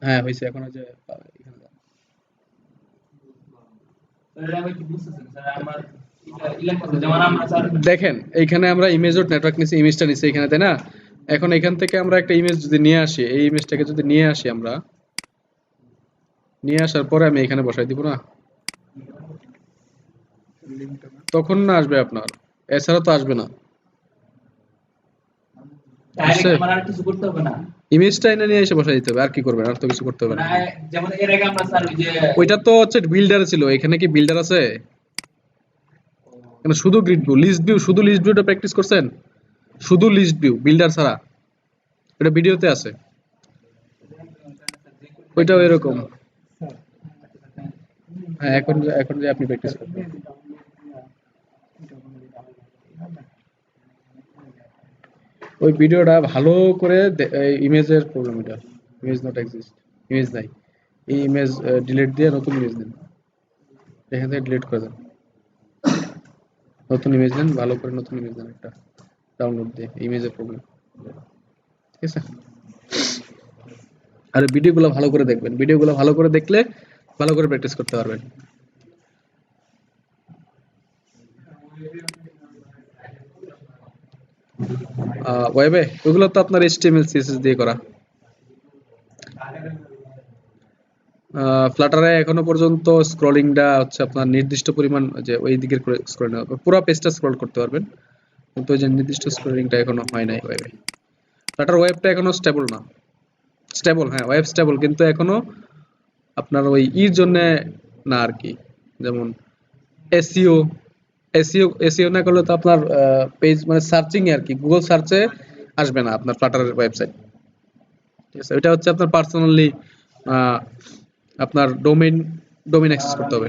হ্যাঁ হইছে, এখন ওই যে এখানে যান। তাহলে আমি কি বুঝতেছেন স্যার আমার এটা ইলেকট্রন যেমন আমরা স্যার দেখেন এইখানে আমরা ইমেজ ডট নেটওয়ার্ক নিছি, ইমেজটা নিছি এখানে, তাই না? এখন এখান থেকে আমরা একটা ইমেজ যদি নিয়ে আসি, এই ইমেজটাকে যদি নিয়ে আসি আমরা, নিয়ে আসার পরে আমি এখানে বসাই দিব না, তখন না আসবে আপনার, এছাড়া তো আসবে না। ডাইরেক্ট আমার আর কিছু করতে হবে না, ইমেজটা এনে নিয়ে এসে বসাই দিতে হবে, আর কি করবেন? আর তো কিছু করতে হবে না। মানে যেমন এর আগে আমরা স্যার ওই যে ওইটা তো হচ্ছে বিল্ডার ছিল, এখানে কি বিল্ডার আছে? এখানে শুধু গ্রিড ভিউ, লিস্ট ভিউ, শুধু লিস্ট ভিউটা প্র্যাকটিস করছেন, শুধু লিস্ট ভিউ বিল্ডার ছাড়া, এটা ভিডিওতে আছে, ওইটাও এরকম। হ্যাঁ এখন এখন যে আপনি প্র্যাকটিস করবেন, ওই ভিডিওটা ভালো করে ইমেজের প্রবলেম, এটা ইমেজ নট এক্সিস্ট, ইমেজ নাই, এই ইমেজ ডিলিট দিয়ে নতুন ইমেজ দিন, এখান থেকে ডিলিট করে দেন, নতুন ইমেজ দেন, ভালো করে নতুন ইমেজ দেন একটা ডাউনলোড দিয়ে, ইমেজের প্রবলেম, ঠিক আছে? আর ভিডিওগুলো ভালো করে দেখবেন, ভিডিওগুলো ভালো করে দেখলে ভালো করে প্র্যাকটিস করতে পারবেন। ওয়েবে ওগুলো তো আপনার HTML CSS দিয়ে করা। ফ্লাটারে এখনো পর্যন্ত স্ক্রলিংটা হচ্ছে আপনার নির্দিষ্ট পরিমাণ, যে ওই দিকের করে স্ক্রলিং পুরো পেজটা স্ক্রল করতে পারবেন, কিন্তু ওই যে নির্দিষ্ট স্ক্রলিংটা এখনো হয় নাই ওয়েবে। ফ্লাটার ওয়েবটা এখনো স্টেবল না, স্টেবল হ্যাঁ ওয়েব স্টেবল, কিন্তু এখনো আপনার ওই ইর জন্য না আর কি, যেমন এসইও, এসইও না করলে তো আপনার পেজ মানে সার্চিং এ আর কি, গুগল সার্চে আসবে না আপনার ফ্লাটারের ওয়েবসাইট, ঠিক আছে? এটা হচ্ছে আপনার পার্সোনালি আপনার ডোমেইন অ্যাক্সেস করতে হবে।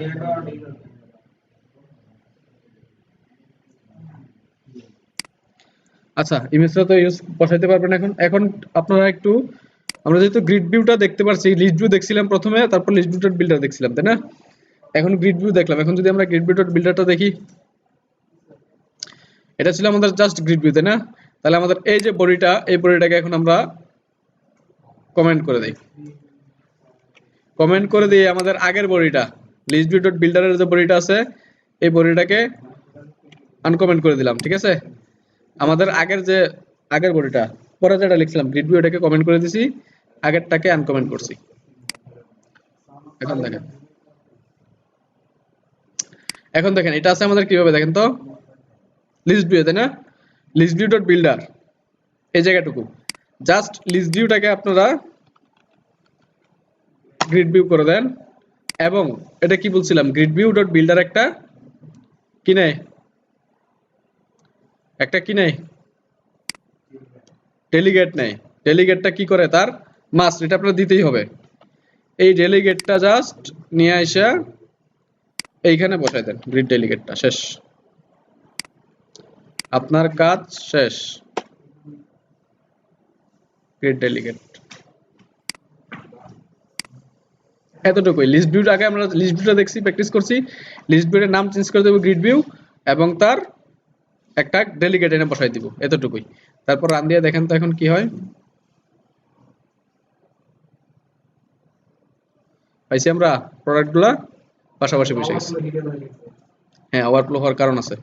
আচ্ছা ইমেজটা তো ইউজ বসাইতে পারবেন এখন। এখন আপনারা একটু, আমরা যেহেতু গ্রিড ভিউটা দেখতে পারছি, লিস্ট ভিউ দেখছিলাম প্রথমে, তারপর লিস্ট ভিউ ডট বিল্ডার দেখছিলাম, তাই না? এখন গ্রিড ভিউ দেখলাম, এখন যদি আমরা গ্রিড ভিউ ডট বিল্ডারটা দেখি, এটা ছিল আমাদের জাস্ট গ্রিড ভিউ, তাই না? তাহলে আমাদের এই যে বডিটা, এই বডিটাকে এখন আমরা কমেন্ট করে দেই, কমেন্ট করে দিয়ে আমাদের আগের বডিটা লিস্ট ভিউ ডট বিল্ডারের যে বডিটা আছে, এই বডিটাকে আনকমেন্ট করে দিলাম, ঠিক আছে? আমাদের আগের বডিটা পরে যেটা লিখছিলাম গ্রিড ভিউ, এটাকে কমেন্ট করে দিছি, আগেরটাকে আনকমেন্ট করছি। এখন দেখেন এটা আছে আমাদের কিভাবে, দেখেন তো লিস্ট ভিউ, তাই না? লিস্ট ভিউ ডট বিল্ডার এই জায়গাটুকু, জাস্ট লিস্ট ভিউটাকে আপনারা গ্রিড ভিউ করে দেন, এবং এটা কি বলছিলাম, গ্রিড ভিউ ডট বিল্ডার একটা কি নেয়, একটা কি নেয়, ডেলিগেট নেয়। ডেলিগেটটা কি করে, তার মাস্ট, এটা আপনার দিতেই হবে। এই ডেলিগেটটা জাস্ট নিয়ে আসা এইখানে বসাই দেন, গ্রিড ডেলিগেটটা শেষ, আপনার কাজ শেষ। গ্রিড ডেলিগেট এতটুকুই। লিস্ট ভিউটা আগে আমরা লিস্ট ভিউটা দেখছি, প্র্যাকটিস করছি। লিস্ট ভিউর নাম চেঞ্জ করে দেবো গ্রিড ভিউ, এবং তার একটা ডেলিগেট এনে বসাই দিব, এতটুকুই। তারপর রান দিয়ে দেখেন তো এখন কি হয়। পাইছি আমরা প্রোডাক্টগুলা পাশাপাশি বসে গেছে। হ্যাঁ, ওভারফ্লো হওয়ার কারণ আছে।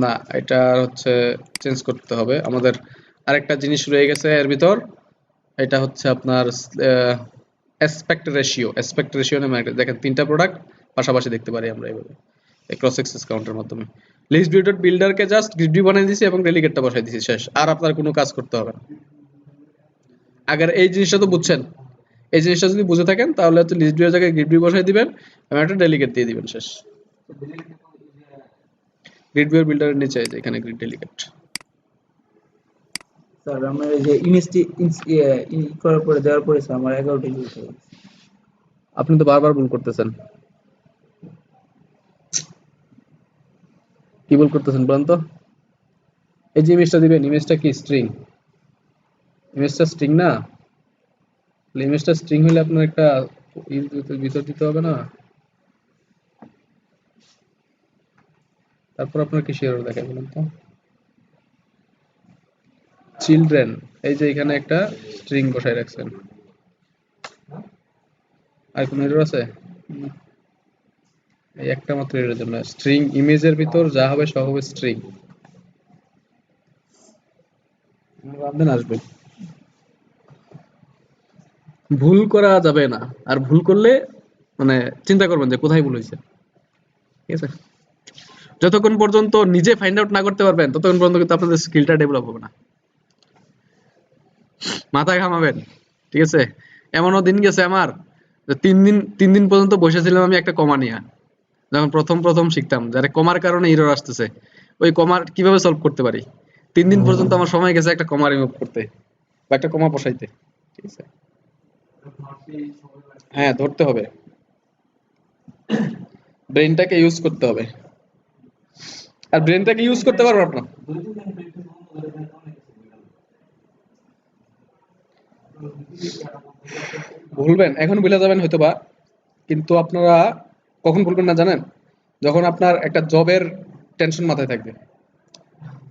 না, এটা হচ্ছে চেঞ্জ করতে হবে আমাদের। আরেকটা জিনিস রয়ে গেছে এর ভিতর, এটা হচ্ছে আপনার অ্যাসপেক্ট রেশিও। অ্যাসপেক্ট রেশিও নামে একটা, দেখেন তিনটা প্রোডাক্ট পাশাপাশি দেখতে পারি আমরা এইভাবে ক্রস অ্যাক্সেস কাউন্টের মাধ্যমে। লিস্ট ভিউ ডট বিল্ডারকে জাস্ট গ্রিড ভিউ বানিয়ে দিয়েছি এবং ডেলিগেটটা বসাই দিয়েছি, শেষ। আর আপনার কোনো কাজ করতে হবে না। আগের এই জিনিসটা তো বুঝছেন, এই জিনিসটা যদি বুঝে থাকেন তাহলে হচ্ছে লিস্ট ভিউয়ের জায়গায় গ্রিড ভিউ বসাই দিবেন এবং একটা ডেলিগেট দিয়ে দিবেন, শেষ। গ্রিড ভিউ বিল্ডারের নিচে এখানে গ্রিড ডেলিগেট। স্যার আমরা এই যে ইমেজটি করার পরে দেওয়ার পরে স্যার আমার 11টা ইউজ হয়ে গেছে। আপনি তো বারবার ভুল করতেছেন। কি ভুল করতেছেন বলেন তো? এই যে ইমেজটা দিবেন, ইমেজটা কি স্ট্রিং? ইমেজটা স্ট্রিং না? ইমেজটা স্ট্রিং হলে আপনার একটা ভিতর দিতে হবে না? তারপর আপনার কি এরর দেখায় বলেন তো? চিলড্রেন, এই যে এখানে একটা স্ট্রিং বসায় রাখছেন, আর কোনো এরর আছে? এই একটা মাত্র এর জন্য। স্ট্রিং ইমেজের ভিতর যা হবে সব হবে স্ট্রিং। রামদেন আসবে, ভুল করা যাবে না। আর ভুল করলে মানে চিন্তা করবেন যে কোথায় ভুল হয়েছে, ঠিক আছে? যতক্ষণ পর্যন্ত নিজে ফাইন্ড আউট না করতে পারবেন ততক্ষণ পর্যন্ত কিন্তু আপনাদের স্কিলটা ডেভেলপ হবে না। মাথা ঘামাবেন, ঠিক আছে? এমনও দিন গেছে আমার যে 3 দিন পর্যন্ত বসেছিলাম আমি একটা কমা নিয়ে, যখন প্রথম শিখতাম, যারা কমার কারণে এরর আসতেছে, ওই কমার কিভাবে সলভ করতে পারি। 3 দিন পর্যন্ত আমার সময় গেছে একটা কমা রিমুভ করতে বা একটা কমা বসাইতে, ঠিক আছে? হ্যাঁ, ধরতে হবে, ব্রেনটাকে ইউজ করতে হবে। আর ব্রেনটাকে ইউজ করতে পারবো আপনার, ভুলবেন, এখন ভুলে যাবেন হয়তোবা, কিন্তু আপনারা কখন ভুলবেন না জানেন? যখন আপনার একটা জবের টেনশন মাথায় থাকবে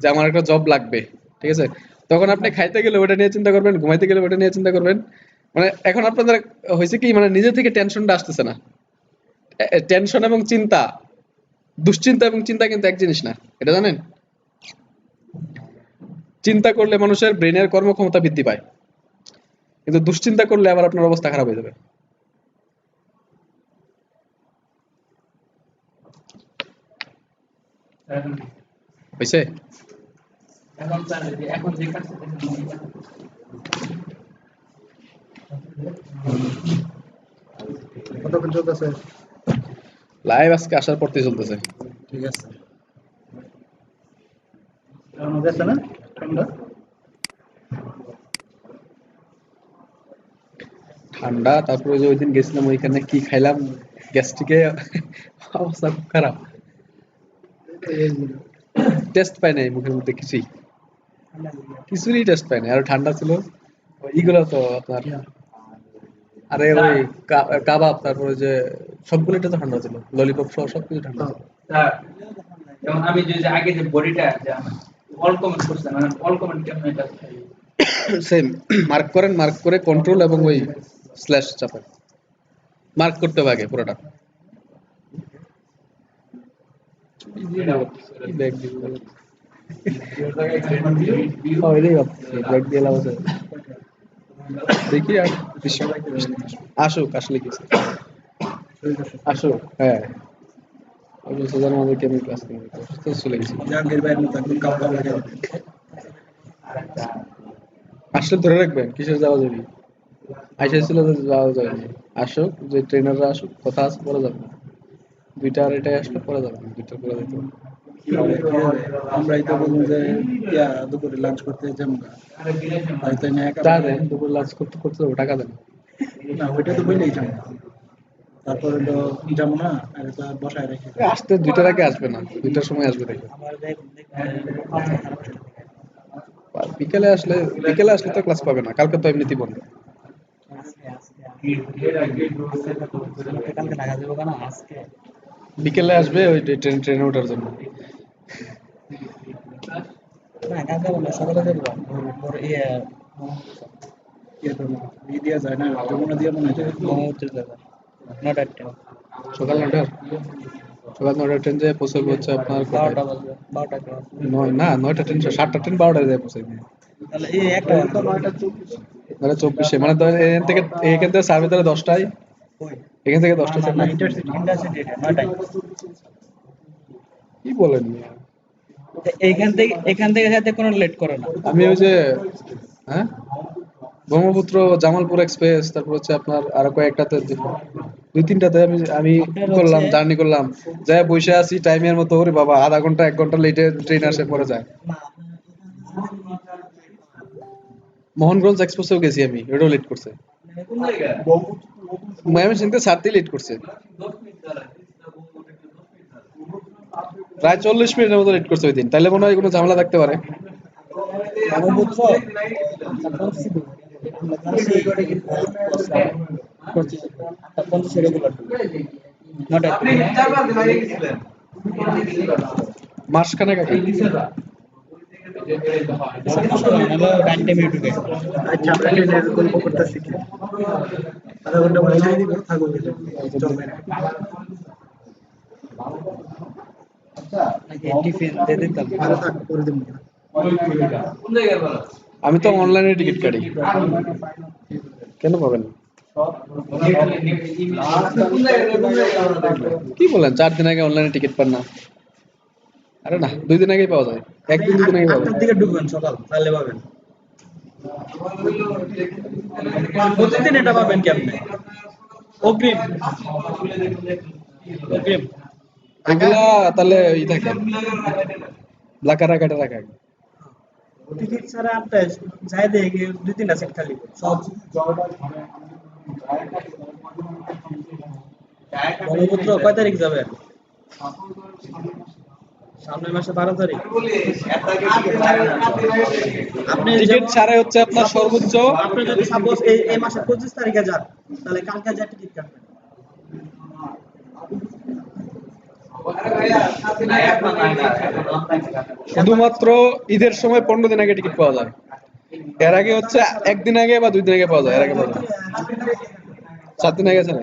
যে আমার একটা জব লাগবে, ঠিক আছে? তখন আপনি খাইতে গেলে ওটা নিয়ে চিন্তা করবেন, ঘুমাইতে গেলে ওটা নিয়ে চিন্তা করবেন। মানে এখন আপনাদের হয়েছে কি, মানে নিজে থেকে টেনশনটা আসতেছে না। টেনশন এবং চিন্তা, দুশ্চিন্তা এবং চিন্তা কিন্তু এক জিনিস না, এটা জানেন? চিন্তা করলে মানুষের ব্রেনের কর্মক্ষমতা বৃদ্ধি পায়, কিন্তু দুশ্চিন্তা করলে আবার আপনার অবস্থা খারাপ হয়ে যাবে। হয়েছে? এখন স্যার এখন যে কাজটা কতক্ষণ চলতেছে? লাইভ আজকে আসার পর থেকে চলতেছে। ঠিক আছে। আমার কাছে না ঠান্ডা ঠান্ডা, তারপরে যে ওইদিন গেছিলাম ওইখানে কি খাইলাম, গ্যাস্ট্রিকে অবস্থা খুব খারাপ, টেস্ট পাই নাই মুখের মধ্যে কিছুরই টেস্ট পাই নাই। আর ঠান্ডা ছিল ইগুলো তো আপনার, আরে ওই কাবাব, তারপরে যে সবগুলোটা তো ঠান্ডা ছিল, ললিপপ সহ সবকিছু ঠান্ডা ছিল। স্যার যেমন আমি যে আগে যে বডিটা যে আমার অল কমেন্ট করছেন, মানে অল কমেন্ট কেমন এটা সেম মার্ক করেন, মার্ক করে কন্ট্রোল এবং ওই স্ল্যাশ চাপেন, মার্ক করতে হবে আগে পুরোটা। দেখি আর আসুক, আসলে কি আসুক। হ্যাঁ, আমাদের কেমন ক্লাস চলে গেছি, আসলে ধরে রাখবেন কিসের যাওয়া যাবি। আইসা ছিল যে যাওয়া যাবে না। আসুক, যে ট্রেনাররা আসুক, কথা আছে পরে যাবে না। 2টা আড়াইটায় আসলে পরে যাবে না, 2টার পরে যেতে হবে। আমরাই তো বলবো যে দুপুরে লাঞ্চ করতে যাবো না, হয়তো না একা চা দেন, দুপুর লাঞ্চ করতে করতে যাবো, টাকা দেন। না, ওইটা তো বললেই যাবো, তারপরে তো যাবো না, আর তো আর বসায় রেখে আসতে 2টার আগে আসবে না, 2টার সময় আসবে দেখে। আর বিকেলে আসলে তো ক্লাস পাবে না, কালকে তো এমনিতেই বন্ধ। কালকে ঢাকা যাবো না আজকে। বিকেলে আসবে ওই ট্রেনে ওঠার জন্য। না কাজ যাবো না, সকালে যাবো। দিয়ে যায় না, যমুনা দিয়ে মনে হয় ব্রহ্মপুত্রের যাবে নটার ট্রেন, সকাল 9টার, সকাল 9টার ট্রেন যায় পৌঁছাবে হচ্ছে আপনার কোথায়? 12টা বাজবে, 12টা ক্লাস। 9টা ট্রেন, 7টা ট্রেন 12টায় যায় পৌঁছাবে। তাহলে এই একটা তো 9টা 24 মানে 24-এ, মানে ধরেন এখান থেকে সার্ভে ধরে 10টায়, কই এখান থেকে 10টা না সার্ভে। ইন্টারসিটি এটা 9টায়। কি বলেন মিয়া? এখান থেকে যাতে কোনো লেট করে না। আমি ওই যে, হ্যাঁ, ব্রহ্মপুত্র, জামালপুর এক্সপ্রেস, তারপর হচ্ছে আপনার আরো কয়েকটাতে, 2-3টাতে আমি করলাম, জার্নি করলাম, যাই বসে আছি টাইমের মতো, ওরে বাবা আধা ঘন্টা 1 ঘন্টা লেটে ট্রেন আসে পরে যায়। মোহনগঞ্জ এক্সপ্রেসেও গেছি আমি, এটাও লেট করছে। ময়মনসিংহতে ছাড়তেই লেট করছে, প্রায় 40 মিনিটের মতো লেট করছে ওই দিন। তাহলে মনে হয় কোনো ঝামেলা থাকতে পারে। ব্রহ্মপুত্র রেগুলার 9টায়। মাসখানেক আগে। আচ্ছা, আমরা ট্রেনের গল্প করতেছি কি আধা ঘন্টা পরে ছেড়ে দিব, থাকো কিন্তু চলবে না। টিফিন দিয়ে দিতাম, ভালো থাক করে দিব। আমি তো অনলাইনে টিকিট কাটি, কেন পাবেন না? কি বলেন, 4 দিন আগে অনলাইনে টিকিট পান না? আরে না, 2 দিন আগেই পাওয়া যায়, 1 দিন 2 দিন আগে পাওয়া যায়। 8টার দিকে ঢুকবেন সকাল, তাহলে পাবেন। প্রতিদিন এটা পাবেন কেমনে? অগ্রিম অগ্রিম এগুলা তাহলে ই থাকে, ব্লাকার কাটা রাখা। টিকিট ছাড়া আপনার যাই দেখে 2-3টা সিট খালি সব। ব্রহ্মপুত্র কয় তারিখ যাবেন? সামনের মাসে 12 তারিখ। আপনি টিকিট ছাড়াই হচ্ছে আপনার সর্বোচ্চ, আপনি যদি সাপোজ এই মাসের 25 তারিখে যান, তাহলে কালকে যা টিকিট কাটবেন। শুধুমাত্র ঈদের সময় 15 দিন আগে টিকিট পাওয়া যায়। এর আগে হচ্ছে 1 দিন আগে বা 2 দিন আগে পাওয়া যায়, এর আগে পাওয়া যায় না। 7 দিন আগে আছে না।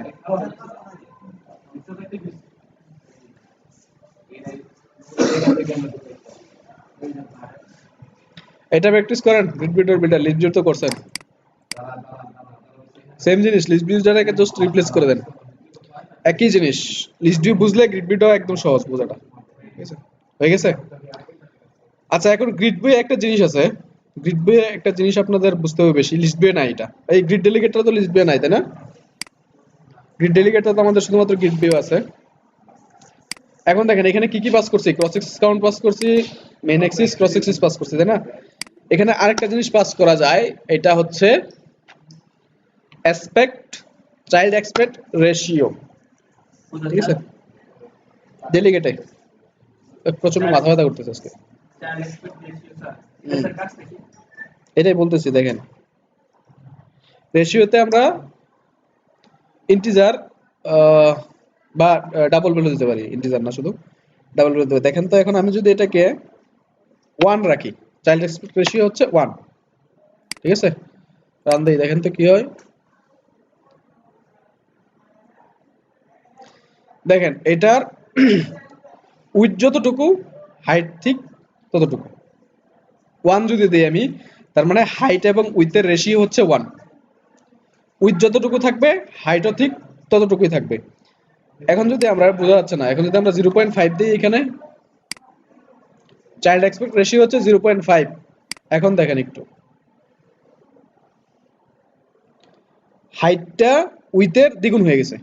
এটা প্র্যাকটিস করেন, গ্রিড বিল্ডার লিস্ট বিল্ড তো করছেন, সেম জিনিস, লিস্ট বিল্ডারকে জাস্ট রিপ্লেস করে দেন, একই জিনিস। লিস্ট ভিউ বুঝলে গ্রিড বিল্ডও একদম সহজ বোঝাটা, ঠিক আছে? হয়ে গেছে। আচ্ছা, এখন গ্রিড বইয়ে একটা জিনিস আছে, গ্রিড বইয়ে একটা জিনিস আপনাদের বুঝতে হবে বেশি, লিস্ট বইয়ে নাই এটা। এই গ্রিড ডেলিগেটটা তো লিস্ট বইয়ে নাই, তাই না? গ্রিড ডেলিগেটটা তো আমাদের শুধুমাত্র গ্রিড বইয়ে আছে। এখন দেখেন এখানে কি কি পাস করছি, ক্রস এক্সিস কাউন্ট পাস করছি, main axis, cross axis pass করছি, তাই না? এখানে আরেকটা জিনিস পাস করা যায়, এটা হচ্ছে অ্যাসপেক্ট, চাইল্ড অ্যাসপেক্ট রেশিও, ঠিক আছে? ডেলিগেটে প্রচন্ড মাথা ব্যথা করতেছে আজকে, এটাই বলতেছি। দেখেন রেশিওতে আমরা ইন্টিজার বা ডাবল ভ্যালু দিতে পারি, ইন্টিজার না শুধু ডাবল ভ্যালু দিতে পারি। দেখেন তো, এখন আমি যদি এটাকে 1 রাখি, চাইল্ড এক্সপেক্ট রেশিও হচ্ছে 1, ঠিক আছে? রান দেই, দেখেন তো কি হয়। দেখেন এটার উইথ যতটুকু, হাইট ঠিক ততটুকু। 1 যদি দিই আমি, তার মানে হাইট এবং উইথের রেশিও হচ্ছে 1। উইথ যতটুকু থাকবে, হাইটও ঠিক ততটুকুই থাকবে। এখন যদি আমরা, বোঝা যাচ্ছে না, এখন যদি আমরা 0.5 দিই এখানে, চাইল্ড এক্সপেক্ট রেশিও হচ্ছে 0.5। এখন দেখেন একটু, হাইটটা উইথের দ্বিগুণ হয়ে গেছে।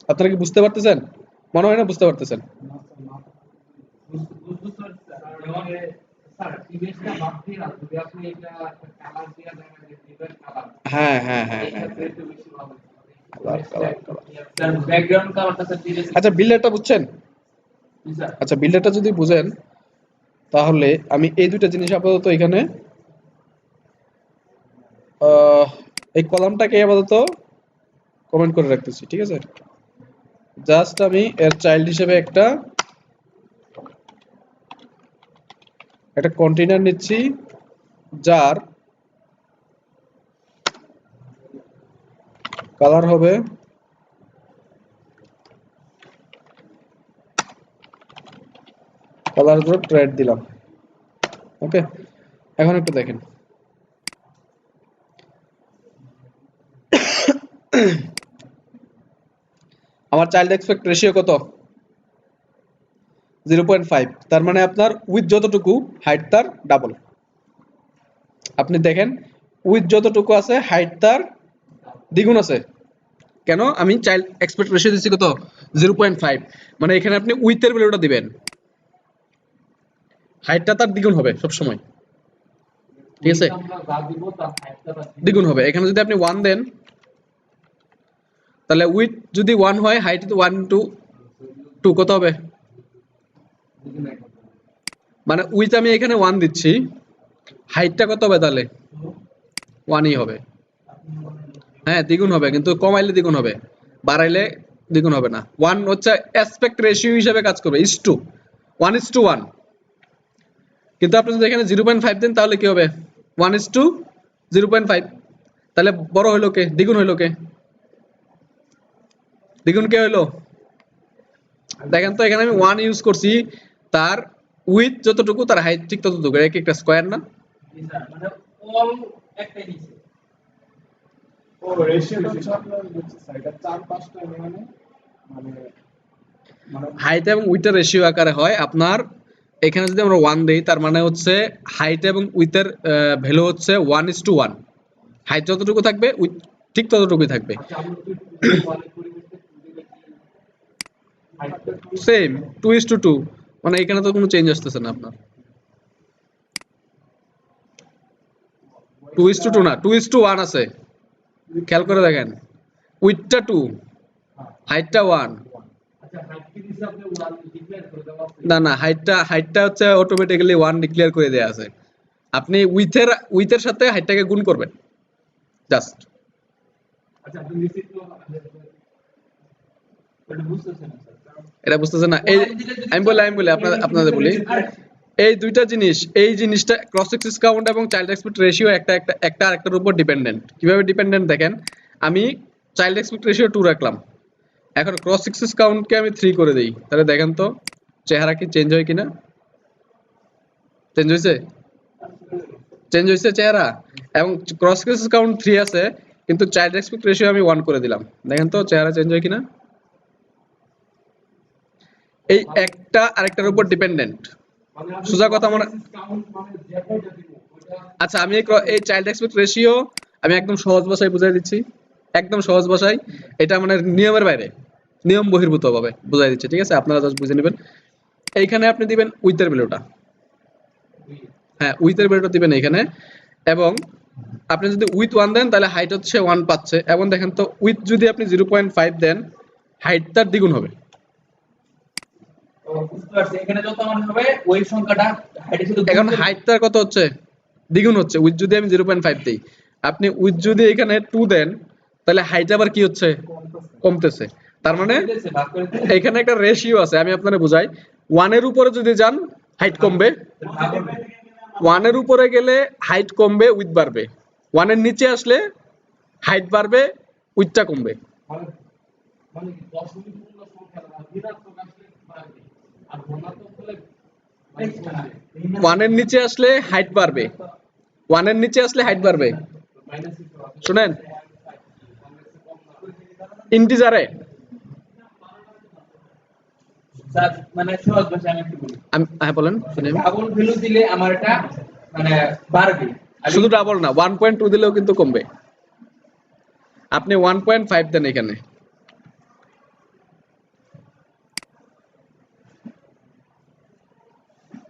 আপনারা কি বুঝতে পারতেছেন? মনে হয় না বুঝতে পারতেছেন? যেমন স্যার ইমেজটা বাদ দিয়ে না যদি আপনি এটা কালার দিয়ে দেন যে ডিফারেন্ট কালার হ্যাঁ হ্যাঁ হ্যাঁ এই হ্যাঁ ক্ষেত্রে একটু বেশি ভালো হবে। কালার। স্যার ব্যাকগ্রাউন্ড কালারটা স্যার দিলে আচ্ছা বিল্ডারটা বুঝছেন? স্যার আচ্ছা বিল্ডারটা যদি বুঝেন তাহলে আমি এই দুইটা জিনিস আপাতত এখানে এই কলামটাকে আপাতত কমেন্ট করে রাখতেছি, ঠিক আছে? জাস্ট আমি এর চাইল্ড হিসেবে একটা কন্টেইনার নিচ্ছি যার কালার হবে কালার ডট রেড দিলাম। ওকে, এখন একটু দেখেন আমার চাইল্ড এক্সপেক্ট রেশিও কত? 0.5। তার মানে আপনার উইথ যতটুকু হাইট তার ডাবল। আপনি দেখেন উইথ যতটুকু আছে হাইট তার দ্বিগুণ আছে। কেন? আমি চাইল্ড এক্সপেক্ট রেশিও দিচ্ছি কত? 0.5। মানে এখানে আপনি উইথের ভ্যালুটা দিবেন, হাইটটা তার দ্বিগুণ হবে সব সময়, ঠিক আছে? আমরা যা দিব তার হাইটটা দ্বিগুণ হবে। এখানে যদি আপনি 1 দেন তাহলে উইথ যদি 1 হয় হাইট 1 টু 2 কত হবে? মানে উইথ আমি এখানে 1 দিচ্ছি, হাইটটা কত হবে তাহলে? 1ই হবে। হ্যাঁ দ্বিগুণ হবে, কিন্তু কমাইলে দ্বিগুণ হবে, বাড়াইলে দ্বিগুণ হবে না। 1 হচ্ছে অ্যাসপেক্ট রেশিও হিসেবে কাজ করবে, 1:1। কিন্তু আপনি যদি এখানে 0.5 দেন তাহলে কি হবে? 1:0.5। তাহলে বড় হইলো কে? দ্বিগুণ হইলো কে? দ্বিগুণ কে হইলো? দেখেন তো এখানে আমি 1 ইউজ করছি, তার উইথ যতটুকু তার হাইট ঠিক ততটুকু, এক একটা স্কয়ার না? স্যার মানে অল একটাই নিচে ও রেশিওটা হচ্ছে আপনার হচ্ছে সাইডটা 4-5টা মানে মানে হাইট এবং উইথের রেশিও আকারে হয় আপনার। এখানে যদি আমরা 1 দেই তার মানে হচ্ছে হাইট এবং উইথের ভ্যালু হচ্ছে 1:1। হাইট যতটুকু থাকবে উইথ ঠিক ততটুকুই থাকবে, সেম 2:2। মানে এখানে তো কোনো চেঞ্জ আসতেছে না আপনার। 2:2 না, 2:1 আছে, খেয়াল করে দেখেন। উইথটা 2, হাইটটা 1। না না, হাইটটা হচ্ছে অটোমেটিক্যালি 1 ডিক্লেয়ার করে দেয়া আছে। আপনি উইথের সাথে হাইটটাকে গুণ করবেন জাস্ট। এটা বুঝতেছেন না? এই আমি বলি আপনাদের বলি, এই দুইটা জিনিস, এই জিনিসটা ক্রস এক্সিস কাউন্ট এবং চাইল্ড এক্সপেক্ট রেশিও একটা আরেকটার উপর ডিপেন্ডেন্ট। কিভাবে ডিপেন্ডেন্ট দেখেন, আমি চাইল্ড এক্সপেক্ট রেশিও 2 রাখলাম, এখন ক্রস এক্সিস কাউন্টকে আমি 3 করে দেই, তাহলে দেখেন তো চেহারা কি চেঞ্জ হয় কিনা? চেঞ্জ হয়েছে? চেঞ্জ হয়েছে চেহারা। এবং ক্রস এক্সিস কাউন্ট 3 আছে, কিন্তু চাইল্ড এক্সপেক্ট রেশিও আমি 1 করে দিলাম, দেখেন তো চেহারা চেঞ্জ হয় কিনা? এই একটা আরেকটার উপর ডিপেন্ডেন্ট। সোজা কথা মনে, আচ্ছা আমি এই চাইল্ড এক্সপেক্ট রেশিও আমি একদম সহজ ভাষায় বুঝাই দিচ্ছি, একদম সহজ ভাষায়। এটা মানে নিয়মের বাইরে, নিয়ম বহির্ভূত ভাবে বুঝাই দিচ্ছি, ঠিক আছে? আপনারা জাস্ট বুঝে নেবেন। এইখানে আপনি দিবেন উইথের ভ্যালুটা, হ্যাঁ উইথের ভ্যালুটা দিবেন এখানে। এবং আপনি যদি উইথ 1 দেন তাহলে হাইট হচ্ছে 1 পাচ্ছে। এবং দেখেন তো উইথ যদি আপনি 0.5 দেন হাইট তার দ্বিগুণ হবে। বুঝতে পারছি, এখানে যত আমার হবে ওই সংখ্যাটা হাইটের সাথে এখন হাইট তার কত হচ্ছে? দ্বিগুণ হচ্ছে। উইথ যদি আমি 0.5 দেই, আপনি উইথ যদি এখানে 2 দেন তাহলে হাইট আবার কি হচ্ছে? কমতেছে। তার মানে ভাগ করে এখানে একটা রেশিও আছে, আমি আপনাদের বুঝাই। 1 এর উপরে যদি যান হাইট কমবে, 1 এর উপরে গেলে হাইট কমবে, উইথ বাড়বে। 1 এর নিচে আসলে হাইট বাড়বে, উইথটা কমবে। মানে কি দশমিক পূর্ণ সংখ্যা না ঋণাত্মক আসলে বাড়বে আর ধনাত্মক হলে 1 এর নিচে আসলে হাইট বাড়বে, 1 এর নিচে আসলে হাইট বাড়বে। শুনেন, ইন্টিজারে স্যার মানে সহজ ভাষায় আমি একটু বলি, হ্যাঁ বলেন শুনি আমি। ডাবল ভ্যালু দিলে আমার এটা মানে বাড়বে, আর শুধু ডাবল না, 1.2 দিলেও কিন্তু কমবে। আপনি 1.5 দেন এখানে,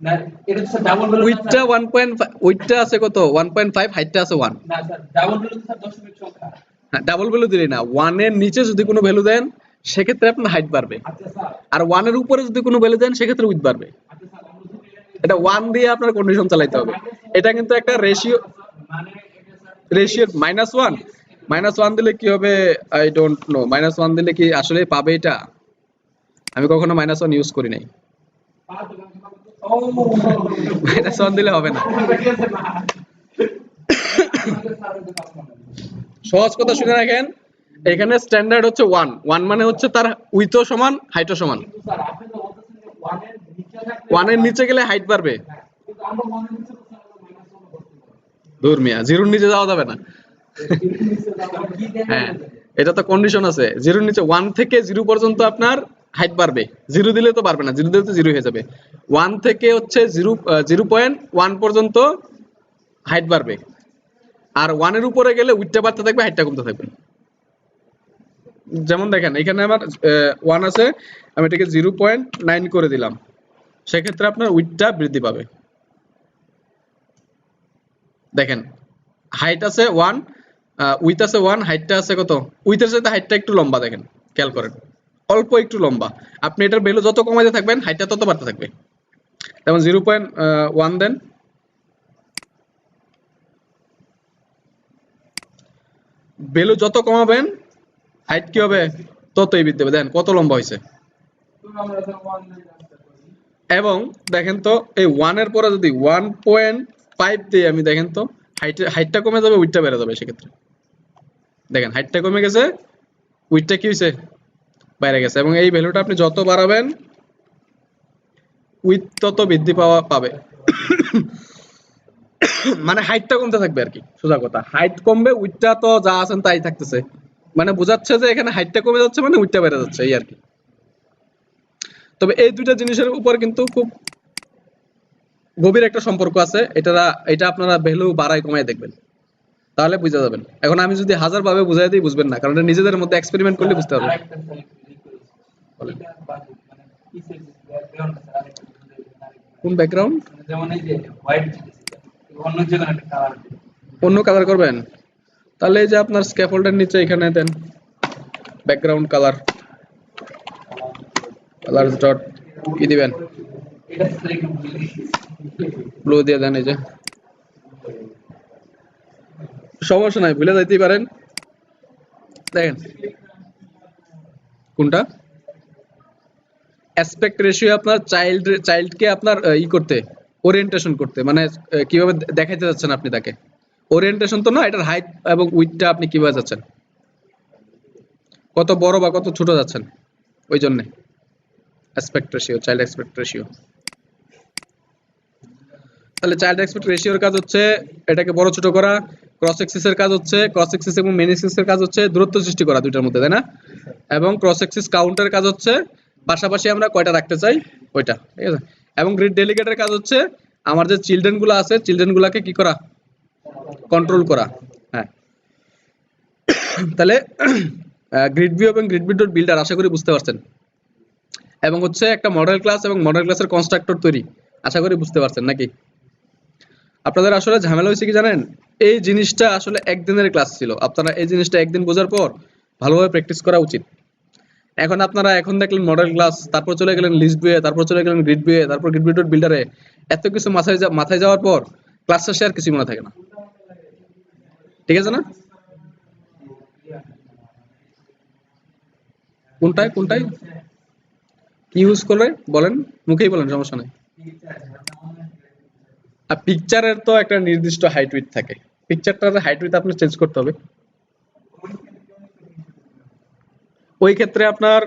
না এটা তো ডাবল ভ্যালু না উইথটা 1.5, উইথটা আছে কত 1.5, হাইটটা আছে 1। না স্যার ডাবল ভ্যালু তো স্যার দশমিক সংখ্যা। হ্যাঁ, ডাবল ভ্যালু দিলে না, 1 এর নিচে যদি কোনো ভ্যালু দেন সেক্ষেত্রে আপনার হাইট বাড়বে, আচ্ছা স্যার, আর 1 এর উপরে যদি কোনো ভ্যালু দেন সেক্ষেত্রে উইথ বাড়বে। আচ্ছা স্যার আমরা তো এটা 1 দিয়ে আপনার কন্ডিশন চালাতে হবে। এটা কিন্তু একটা রেশিও, মানে এটা স্যার রেশিও -1, -1 দিলে কি হবে আই ডোন্ট নো। -1 দিলে কি আসলে পাবে এটা? আমি কখনো -1 ইউজ করি নাই। ও -1 দিলে হবে না। ঠিক আছে না সহজ কথা শুনে রাখেন, এখানে স্ট্যান্ডার্ড হচ্ছে 1, 1 মানে হচ্ছে তার উইথও সমান হাইটও সমান। স্যার আপনি তো বলতেছেন যে 1 এর নিচে থাকলে 1 এর নিচে গেলে হাইট বাড়বে। কিন্তু আমরা 1 এর নিচে তো স্যার আমরা -1 করতে পারি। দূর মিয়া, 0 এর নিচে যাওয়া যাবে না। কি দেন হ্যাঁ, এটা তো কন্ডিশন আছে, 0 এর নিচে 1 থেকে 0 পর্যন্ত আপনার হাইট বাড়বে, 0 দিলে তো পারবে না, 0 দিলে তো 0 হয়ে যাবে। 1 থেকে হচ্ছে 0.1 পর্যন্ত হাইট বাড়বে, আর 1 এর উপরে গেলে উইথটা বাড়তে থাকবে, হাইটটা কমতে থাকবে। যেমন দেখেন এখানে আমার 1 আছে, আমি এটাকে 0.9 করে দিলাম, সেক্ষেত্রে আপনার উইথটা বৃদ্ধি পাবে। দেখেন হাইট আছে 1, উইথ আছে 1, হাইটটা আছে কত? উইথের সাথে হাইটটা একটু লম্বা, দেখেন খেয়াল করেন, অল্প একটু লম্বা। আপনি এটার ভ্যালু যত কমাতে থাকবেন হাইটটা তত বাড়তে থাকবে। যেমন 0.1 দেন, ভ্যালু যত কমাবেন হাইট কি হবে ততই বৃদ্ধি পাবে। দেখেন কত লম্বা হয়েছে। আমরা তো 1 দিয়ে আনসার করি। এবং দেখেন তো এই 1 এর পরে যদি 1.5 দিই আমি, দেখেন তো হাইটটা কমে যাবে, উইথটা বেড়ে যাবে সেক্ষেত্রে। দেখেন হাইটটা কমে গেছে, উইথটা কি হয়েছে বাইরে গেছে। এবং এই ভ্যালুটা আপনি যত বাড়াবেন উইথ তত বৃদ্ধি পাবে। মানে হাইটটা কমতে থাকবে আর কি, সোজা কথা। হাইট কমবে, উইথটা তো যা আছেন তাই থাকতেছে, মানে বোঝাচ্ছে যে এখানে হাইটটা কমে যাচ্ছে মানে উইথটা বেড়ে যাচ্ছে, এই আর কি। তবে এই দুইটা জিনিসের উপর কিন্তু খুব গভীর একটা সম্পর্ক আছে। এটা আপনারা ভ্যালু বাড়ায় কমায় দেখবেন, তাহলে বুঝা যাবেন। এখন আমি যদি 1000 ভাবে বুঝাই দিই বুঝবেন না, কারণ এটা নিজেদের মধ্যে এক্সপেরিমেন্ট করলে বুঝতে পারবেন। আরেকটা স্যার একটু বলেন মানে কিসের ব্যাকগ্রাউন্ড স্যার আরেকটু কোন ব্যাকগ্রাউন্ড? যেমন এই যে হোয়াইট অন্য যে কোনো একটা কালার অন্য কালার করবেন, তাহলে এই যে আপনার স্ক্যাফোল্ডের নিচে এখানে দেন ব্যাকগ্রাউন্ড কালার, কালারস ডট কি দিবেন, এটা স্যার একটু ব্লু দিয়ে দেন। এই যে সমস্যা নাই, ভুলে যাইতেই পারেন। দেখেন কোনটা অ্যাসপেক্ট রেশিও, আপনার চাইল্ডকে আপনার করতে, ওরিয়েন্টেশন করতে, মানে কিভাবে দেখাইতে যাচ্ছেন আপনি তাকে। ওরিয়েন্টেশন তো না, এটার হাইট এবং উইডথটা আপনি কিভাবে যাচ্ছেন, কত বড় বা কত ছোট যাচ্ছেন, ওই জন্য aspect ratio, child aspect ratio. তাহলে চাইল্ড অ্যাসপেক্ট রেশিওর কাজ হচ্ছে এটাকে বড় ছোট করা, ক্রস এক্সিস এর কাজ হচ্ছে, ক্রস এক্সিস এবং মেন এক্সিস এর কাজ হচ্ছে দূরত্ব সৃষ্টি করা দুইটার মধ্যে, তাই না? এবং ক্রস এক্সিস কাউন্টের কাজ হচ্ছে পাশাপাশি আমরা কয়টা রাখতে চাই ওইটা, ঠিক আছে? এবং গ্রিড ডেলিগেটের কাজ হচ্ছে আমার যে চিলড্রেন গুলো আছে, চিলড্রেন গুলাকে কি করা, কন্ট্রোল করা। হ্যাঁ, তাহলে গ্রিড ভিউ এবং গ্রিড ভিউ ডট বিল্ডার আশা করি বুঝতে পারছেন। এবং হচ্ছে একটা মডেল ক্লাস এবং মডেল ক্লাসের কনস্ট্রাক্টর তৈরি, আশা করি বুঝতে পারছেন নাকি? আপনাদের আসলে ঝামেলা হয়েছে কি জানেন, এই জিনিসটা আসলে একদিনের ক্লাস ছিল, আপনারা এই জিনিসটা একদিন বোঝার পর ভালোভাবে প্র্যাকটিস করা উচিত। এখন আপনারা এখন দেখলেন মডেল ক্লাস, তারপর চলে গেলেন লিস্ট ভিউয়ে, তারপর চলে গেলেন গ্রিড ভিউয়ে, তারপর গ্রিড ভিউ ডট বিল্ডারে, এত কিছু মাথায় যাওয়ার পর ক্লাস শেষে আর কিছু মনে থাকে না, ঠিক আছে না? কোনটায় কি ইউজ করে বলেন, মুখেই বলেন, সমস্যা নাই। আর পিকচারের তো একটা নির্দিষ্ট হাইট উইডথ থাকে, পিকচারটার হাইট উইডথ আপনি চেঞ্জ করতে হবে। ওই ক্ষেত্রে আপনার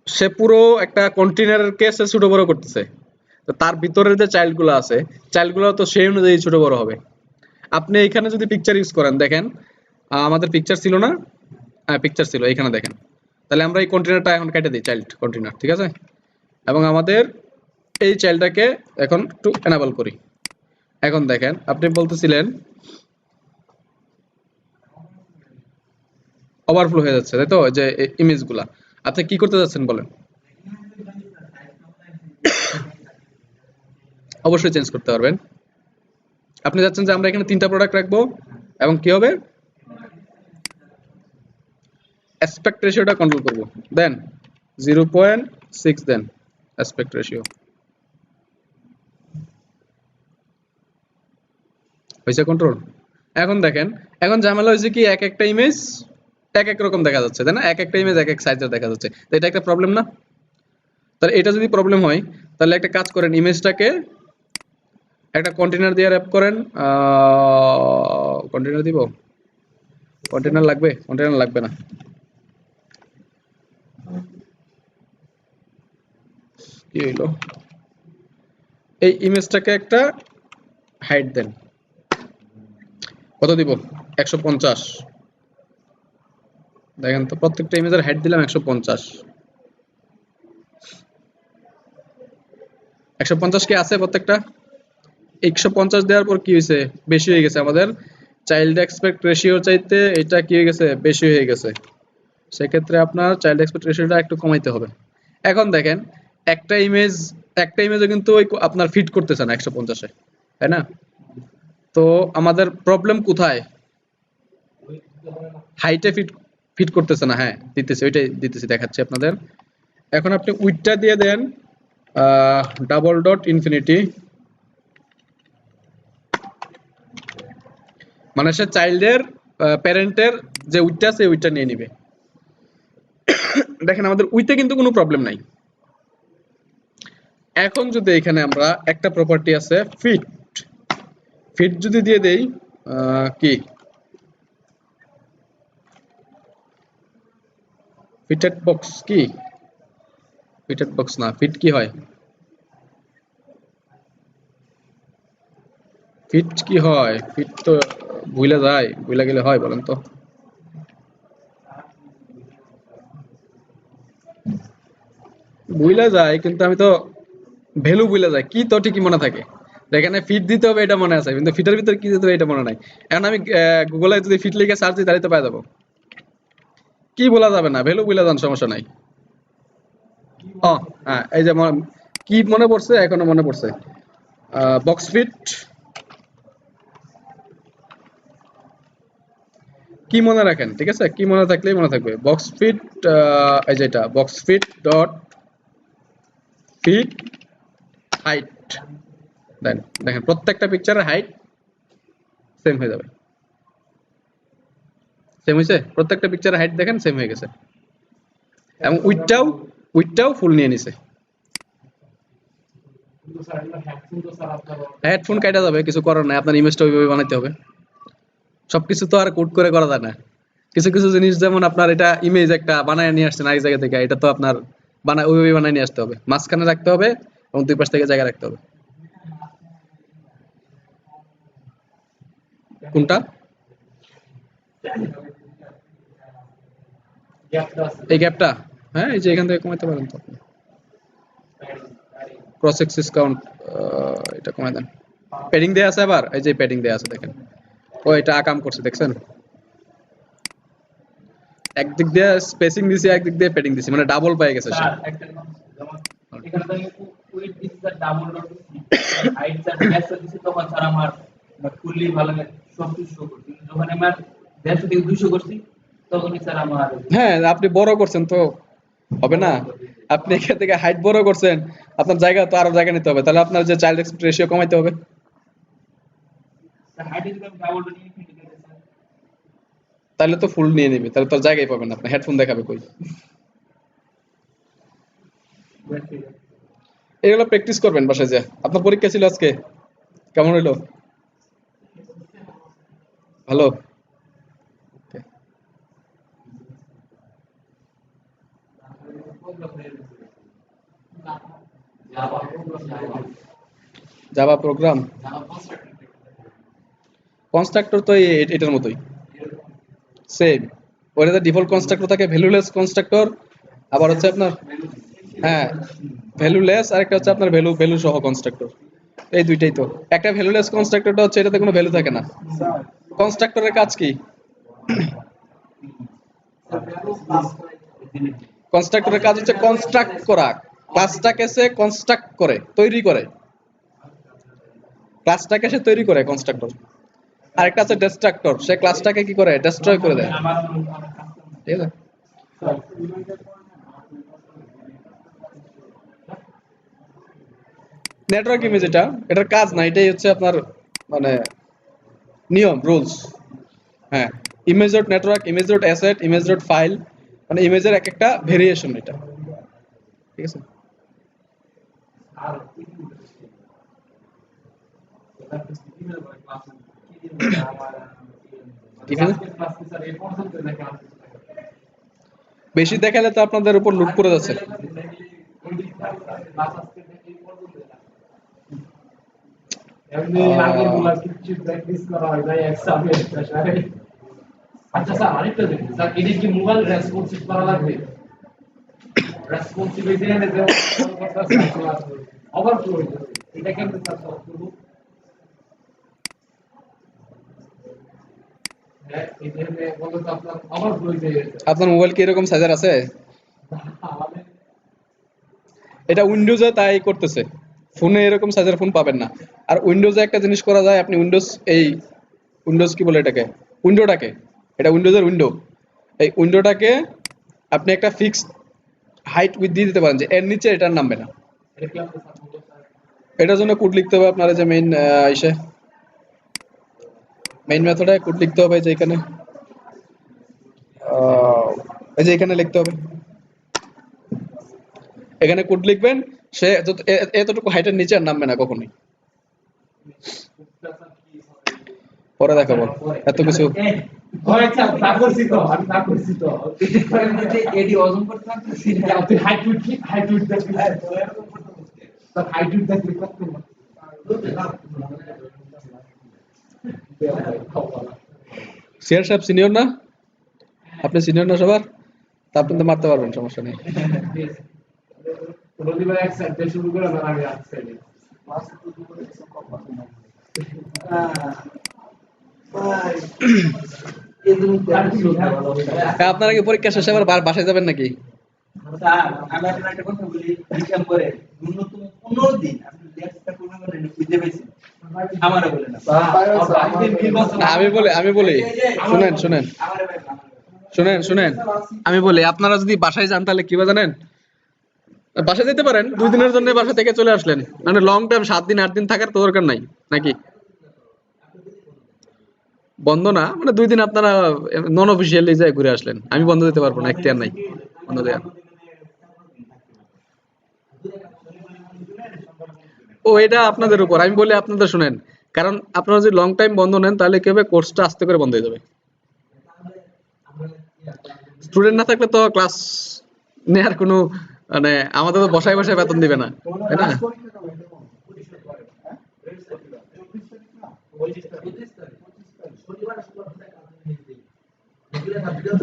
সে পুরো একটা কন্টেইনারকে সে ছোট বড় করতেছে, তো তার ভিতরের যে চাইল্ডগুলো আছে, চাইল্ডগুলো তো সেই অনুযায়ী ছোট বড় হবে। আপনি এখানে যদি পিকচার ইউজ করেন, দেখেন আমাদের পিকচার ছিল না, পিকচার ছিল এখানে দেখেন, তাহলে আমরা এই কন্টেইনারটা এখন কেটে দিই, চাইল্ড কন্টেইনার, ঠিক আছে? এবং আমাদের এই চাইল্ডটাকে এখন একটু এনেবল করি। এখন দেখেন আপনি বলতেছিলেন ওভারফ্লো হয়ে যাচ্ছে, তাই তো? যে ইমেজগুলা আপনি কি করতে যাচ্ছেন বলেন? অবশ্যই চেঞ্জ করতে পারবেন। আপনি যাচ্ছেন যে আমরা এখানে 3টা প্রোডাক্ট রাখবো এবং কি হবে, অ্যাসপেক্ট রেশিওটা কন্ট্রোল করব, দেন 0.6 দেন অ্যাসপেক্ট রেশিও হয়েছে কন্ট্রোল। এখন দেখেন, এখন ঝামেলা হয়েছে কি এক একটা ইমেজ এক এক রকম দেখা যাচ্ছে, তাই না? এক একটা ইমেজ এক এক সাইজের দেখা যাচ্ছে, তো এটা একটা প্রবলেম না? তাহলে এটা যদি প্রবলেম হয় তাহলে একটা কাজ করেন, ইমেজটাকে একটা কন্টেনার দিয়ে র‍্যাপ করেন। কন্টেনার দিব? কন্টেনার লাগবে? কন্টেনার লাগবে না। কি হইলো, এই ইমেজটাকে একটা হাইট দেন। কত দিব? 150। দেখেন তো প্রত্যেকটা ইমেজের হাইট দিলাম 150। 150 কি আছে প্রত্যেকটা? 150 দেওয়ার পর কি হয়েছে, বেশি হয়ে গেছে আমাদের চাইল্ড এক্সপেক্ট রেশিও চাইতে, এটা কি হয়ে গেছে, বেশি হয়ে গেছে। সেক্ষেত্রে আপনার চাইল্ড এক্সপেক্ট রেশিওটা একটু কমাইতে হবে। এখন দেখেন একটা ইমেজও কিন্তু ওই আপনার ফিট করতেছে না 150-এ, তাই না? তো আমাদের প্রবলেম কোথায়? হাইটে ফিট করতেছে না। হ্যাঁ দিতেছি, ওইটাই দিতেছি, দেখাচ্ছি আপনাদের। এখন আপনি উইডথটা দিয়ে দেন ডাবল ডট ইনফিনিটি, মানে সে চাইল্ডের প্যারেন্টের যে উইডথটা আছে উইডথটা নিয়ে নিবে। দেখেন আমাদের উইথে কিন্তু কোনো প্রবলেম নাই। এখন যদি এখানে আমরা একটা প্রপার্টি আছে ফিট, ফিট যদি দিয়ে দেই কি ফিটেড বক্স, কি ফিটেড বক্স না, ফিট কি হয়, ফিট কি হয়, ফিট তো ভুলে যায়, ভুলে গেলে হয় বলেন তো? ভুলে যায় কিন্তু আমি তো ভ্যালু ভুলে যায়, কি তো ঠিকই মনে থাকে। এখানে ফিট দিতে হবে এটা মনে আছে, কিন্তু ফিটের ভিতরে কি দিতে হবে এটা মনে নাই। এখন আমি গুগলে যদি ফিট লিখে সার্চ দিই তাহলে তো পাই যাবো। কি বলা যাবে না, ভ্যালু ভুলে যান, সমস্যা নাই। ও হ্যাঁ, এই যে কি মনে পড়ছে, এখনো মনে পড়ছে, বক্স ফিট। কি মনে রাখেন, ঠিক আছে? কি মনে থাকলেই মনে থাকবে, বক্স ফিট, এই যে এটা box fit dot fit height দেন, দেখেন প্রত্যেকটা পিকচারের হাইট সেম হয়ে যাবে। সেম হয়েছে, প্রত্যেকটা পিকচারের হাইট দেখেন সেম হয়ে গেছে, এবং উইথটাও ফুল নিয়ে নিছে। হেডফোন কাটা যাবে, কিছু করার নাই, আপনার ইমেজটা ওইভাবে বানাইতে হবে। সবকিছু তো আর কোড করে করা যায় না। কিছু কিছু জিনিস যেমন আপনার এটা ইমেজ একটা বানায় নিয়ে আসছেন আরেক জায়গা থেকে, এটা তো আপনার ওইভাবে বানায় নিয়ে আসতে হবে, মাঝখানে রাখতে হবে এবং দুই পাশ থেকে জায়গা রাখতে হবে। কোনটা? এই গ্যাপটা? হ্যাঁ, এই যে এখান থেকে কমাতে পারেন তো আপনি। ক্রস এক্সিস কাউন্ট এটা কমায় দেন। প্যাডিং দেয়া আছে আবার, এই যে প্যাডিং দেয়া আছে দেখেন, ও এটা আকাম করছে দেখছেন, একদিক দিয়ে স্পেসিং দিছি, একদিক দিয়ে প্যাডিং দিছি, মানে ডাবল পেয়ে গেছে সে। এখানে তো with this the double dot height the gas দিছি, তখন স্যার আমার ফুললি ভালো সব কিছু শো করছে। যখন আমার 150 থেকে 200 করছি তখনই স্যার আমার, হ্যাঁ আপনি বড় করছেন তো হবে না, আপনি এখান থেকে হাইট বড় করছেন, আপনার জায়গা তো আরো জায়গা নিতে হবে, তাহলে আপনার যে চাইল্ড এক্সপেক্ট রেশিও কমাইতে হবে। হাইট যদি আমি ডাবল ডট ইনফিনিটি দিই স্যার, তাহলে তো ফুল নিয়ে নেবে, তাহলে তোর জায়গায় পাবেন না, আপনার হেডফোন দেখাবে কই? এগুলো প্র্যাকটিস করবেন বাসায় যা। আপনার পরীক্ষা ছিল আজকে, কেমন হইলো? ভালো? জাভা প্রোগ্রাম কনস্ট্রাক্টর তো এটার মতোই সেম। ওটাতে ডিফল্ট কনস্ট্রাক্টর থাকে, ভ্যালুলেস কনস্ট্রাক্টর, আবার হচ্ছে আপনার হ্যাঁ ভ্যালুলেস, আর একটা হচ্ছে আপনার ভ্যালু সহ কনস্ট্রাক্টর। এই দুইটাই তো। একটা ভ্যালুলেস কনস্ট্রাক্টরটা হচ্ছে এটাতে কোনো ভ্যালু থাকে না। কনস্ট্রাক্টরের কাজ কি? কনস্ট্রাক্টরের কাজ হচ্ছে কনস্ট্রাক্ট করা, ক্লাসটাকে সে কনস্ট্রাক্ট করে, তৈরি করে, ক্লাসটাকে সে তৈরি করে কনস্ট্রাক্টর। আরেকটা আছে ডিস্ট্রাক্টর, সে ক্লাসটাকে কি করে, ডেস্ট্রয় করে দেয়। ঠিক আছে, নেটওয়ার্ক ইমেজ এটার কাজ না, এটাই হচ্ছে আপনার মানে নিয়ম, রুলস। হ্যাঁ, image dot network, image dot asset, image dot file, মানে ইমেজের এক একটা ভেরিয়েশন এটা। ঠিক আছে, ঠিক আছে। বেশি দেখালে তো আপনাদের উপর লুট করে যাচ্ছে। আচ্ছা স্যার, আরেকটা জিনিস স্যার, এটা কি মোবাইল রেসপন্সিভ করা লাগবে? রেসপন্সিবিলিটি এনে যে ওভারফ্লো হইছে, এটা কেমনে স্যার সলভ করব? হ্যাঁ, এটা বলতে তো আপনার ওভারফ্লো হইছে। আপনার মোবাইল কি এরকম সাইজের আছে? এটা উইন্ডোজে তাই করতেছে, ফোনে এরকম সাইজের ফোন পাবেন না। আর উইন্ডোজে একটা জিনিস করা যায়, আপনি উইন্ডোজ কি বলে এটাকে, উইন্ডোটাকে, এটা উইন্ডোজের উইন্ডো, এই উইন্ডোটাকে আপনি একটা ফিক্সড হাইট উইথ দিয়ে দিতে পারেন, যে এর নিচে এটা নামবে না। এটার জন্য কোড লিখতে হবে আপনার, যে মেইন মেথডে কোড লিখতে হবে, যে এখানে এই যে এখানে লিখতে হবে, এখানে কোড লিখবেন, সে এতটুকু হাইটের নিচে আর নামবে না কখনোই। পরে দেখাবো এত কিছু। সিআর সাহেব সিনিয়র না, আপনি সিনিয়র না সবার, তা আপনি তো মারতে পারবেন, সমস্যা নেই। আপনারা কি পরীক্ষা শেষে আবার বাসায় যাবেন নাকি? স্যার, আমি আপনার একটা কথা বলি, ডিসেম্বরে ন্যূনতম 15 দিন আপনি লেকচার করবেন বলে খুঁজে পেয়েছেন, আমারও বলে না। আমি বলি শুনেন, আমি বলি, আপনারা যদি বাসায় যান তাহলে কি জানেন, বাসায় যেতে পারেন, 2 দিনের জন্য বাসা থেকে চলে আসলেন, মানে লং টাইম 7 দিন 8 দিন থাকার তো দরকার নাই নাকি? বন্ধ না, মানে 2 দিন আপনারা নন অফিসিয়ালি যায় ঘুরে আসলেন। আমি বন্ধ দিতে পারবো না, এখতিয়ার নাই বন্ধ দেয়া। ও, এটা আপনাদের উপর, আমি বলি আপনাদের শুনেন, কারণ আপনারা যদি লং টাইম বন্ধ নেন তাহলে কি হবে, কোর্সটা আস্তে করে বন্ধ হয়ে যাবে। স্টুডেন্ট না থাকলে তো ক্লাস নেয়ার কোনো, মানে আমাদের তো বসায় বসায় বেতন দিবে না, তাই না?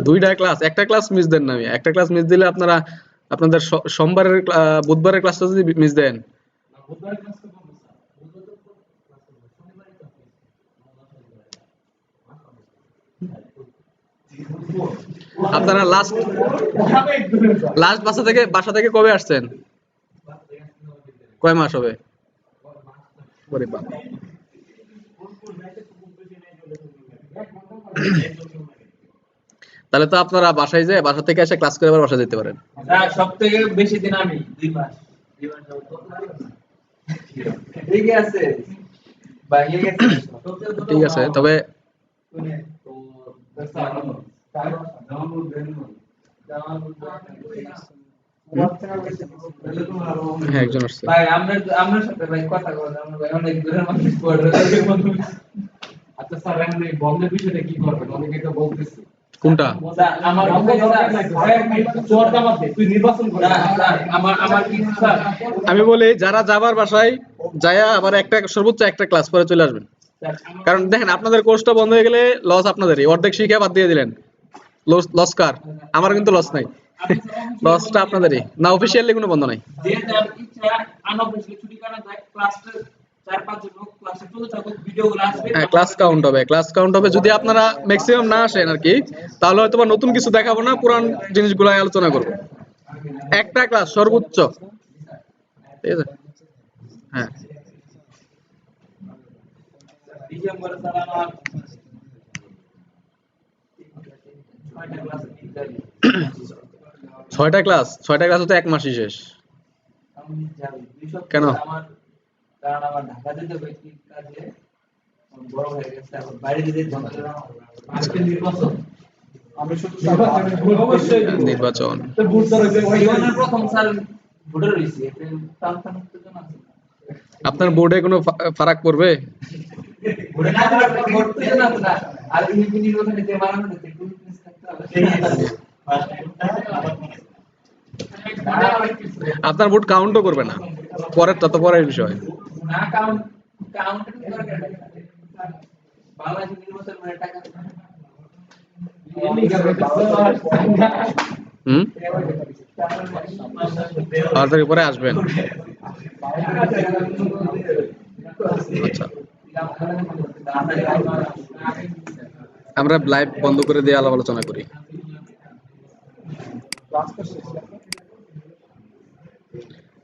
দুইটা ক্লাস, একটা ক্লাস মিস দেন না, আমি একটা ক্লাস মিস দিলে আপনারা আপনাদের সোমবারের বুধবারের ক্লাসটা যদি মিস দেন, আপনারা লাস্ট বাসা থেকে কবে আসছেন? কয় মাস হবে? তাহলে তো আপনারা বাসায় যায়, বাসা থেকে এসে ক্লাস করে আবার বাসা যেতে পারেন। সবথেকে বেশি দিন আমি 2 মাস। ঠিক আছে বাইরে গেছে, ঠিক আছে, তবে হ্যাঁ, একজন আসছে ভাই, আমরা সাথে ভাই কথা বলতে, আমরা ভাই অনেক দূরের মানুষ পড়ে। আচ্ছা স্যার, এখন এই বন্ধের বিষয়টা কি করবেন? অনেকে তো বলতেছে কোনটা? আমার তুই নির্বাচন কর। আমার কি স্যার, আমি বলি, যারা যাবার বাসায় যায় আবার সর্বোচ্চ একটা ক্লাস পরে চলে আসবেন, কারণ দেখেন আপনাদের কোর্সটা বন্ধ হয়ে গেলে লস আপনাদেরই, অর্ধেক শিখে বাদ দিয়ে দিলেন, লস কার? আমার কিন্তু লস নাই, লসটা আপনাদেরই না, অফিসিয়ালি কোনো বন্ধ নাই। যে যার ইচ্ছা আনঅফিসিয়ালি ছুটি কাটা যায়, ক্লাসটা 4-5 জন লোক ক্লাসে চলে যাবে, ভিডিওগুলো আসবে। হ্যাঁ, ক্লাস কাউন্ট হবে, ক্লাস কাউন্ট হবে। যদি আপনারা ম্যাক্সিমাম না আসেন আর কি, তাহলে হয়তো বা নতুন কিছু দেখাবো না, পুরান জিনিসগুলো আলোচনা করবো। একটা ক্লাস সর্বোচ্চ, ঠিক আছে? হ্যাঁ, ডিসেম্বরে স্যার আমার 6টা ক্লাসে বিদ্যালয়। 6টা ক্লাস, 6টা ক্লাস তো এক মাসই শেষ। আমি যাই 2 সপ্তাহ কেন? আমার, কারণ আমার ঢাকা যেতে ব্যক্তির কাজে আমার বড় হয়ে গেছে, এখন বাইরে যেতে জমা আজকে নির্বাচন। আমি শুধু অবশ্যই নির্বাচন জীবনের প্রথম সাল ভোটার হয়েছি, এপ্রিল তালতান উত্তেজনা আছে। আপনার বোর্ডে কোনো ফারাক পড়বে? ভোটে না দিলে ভোট পেয়ে না তো না, আর ইউপি নির্বাচনে যে বানানো হচ্ছে একটু ফিটনেস থাকতে হবে। আপনার ভোট কাউন্টও করবে না, পরেরটা তো পরের বিষয়। না কাউন্ট দরকার নেই। বাংলাদেশের নির্বাচন মানে টাকা হুম, 5 তারিখ পরে আসবেন। আচ্ছা, আমরা লাইভ বন্ধ করে দিয়ে আলাপ আলোচনা করি।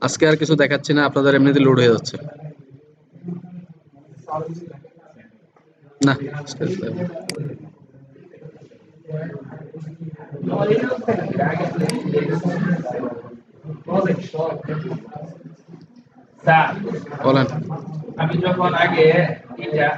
আজকে আর কিছু দেখাচ্ছি না, আপনাদের এমনিতে লোড হয়ে যাচ্ছে। না, স্যার বলেন। আমি যখন আগে এটা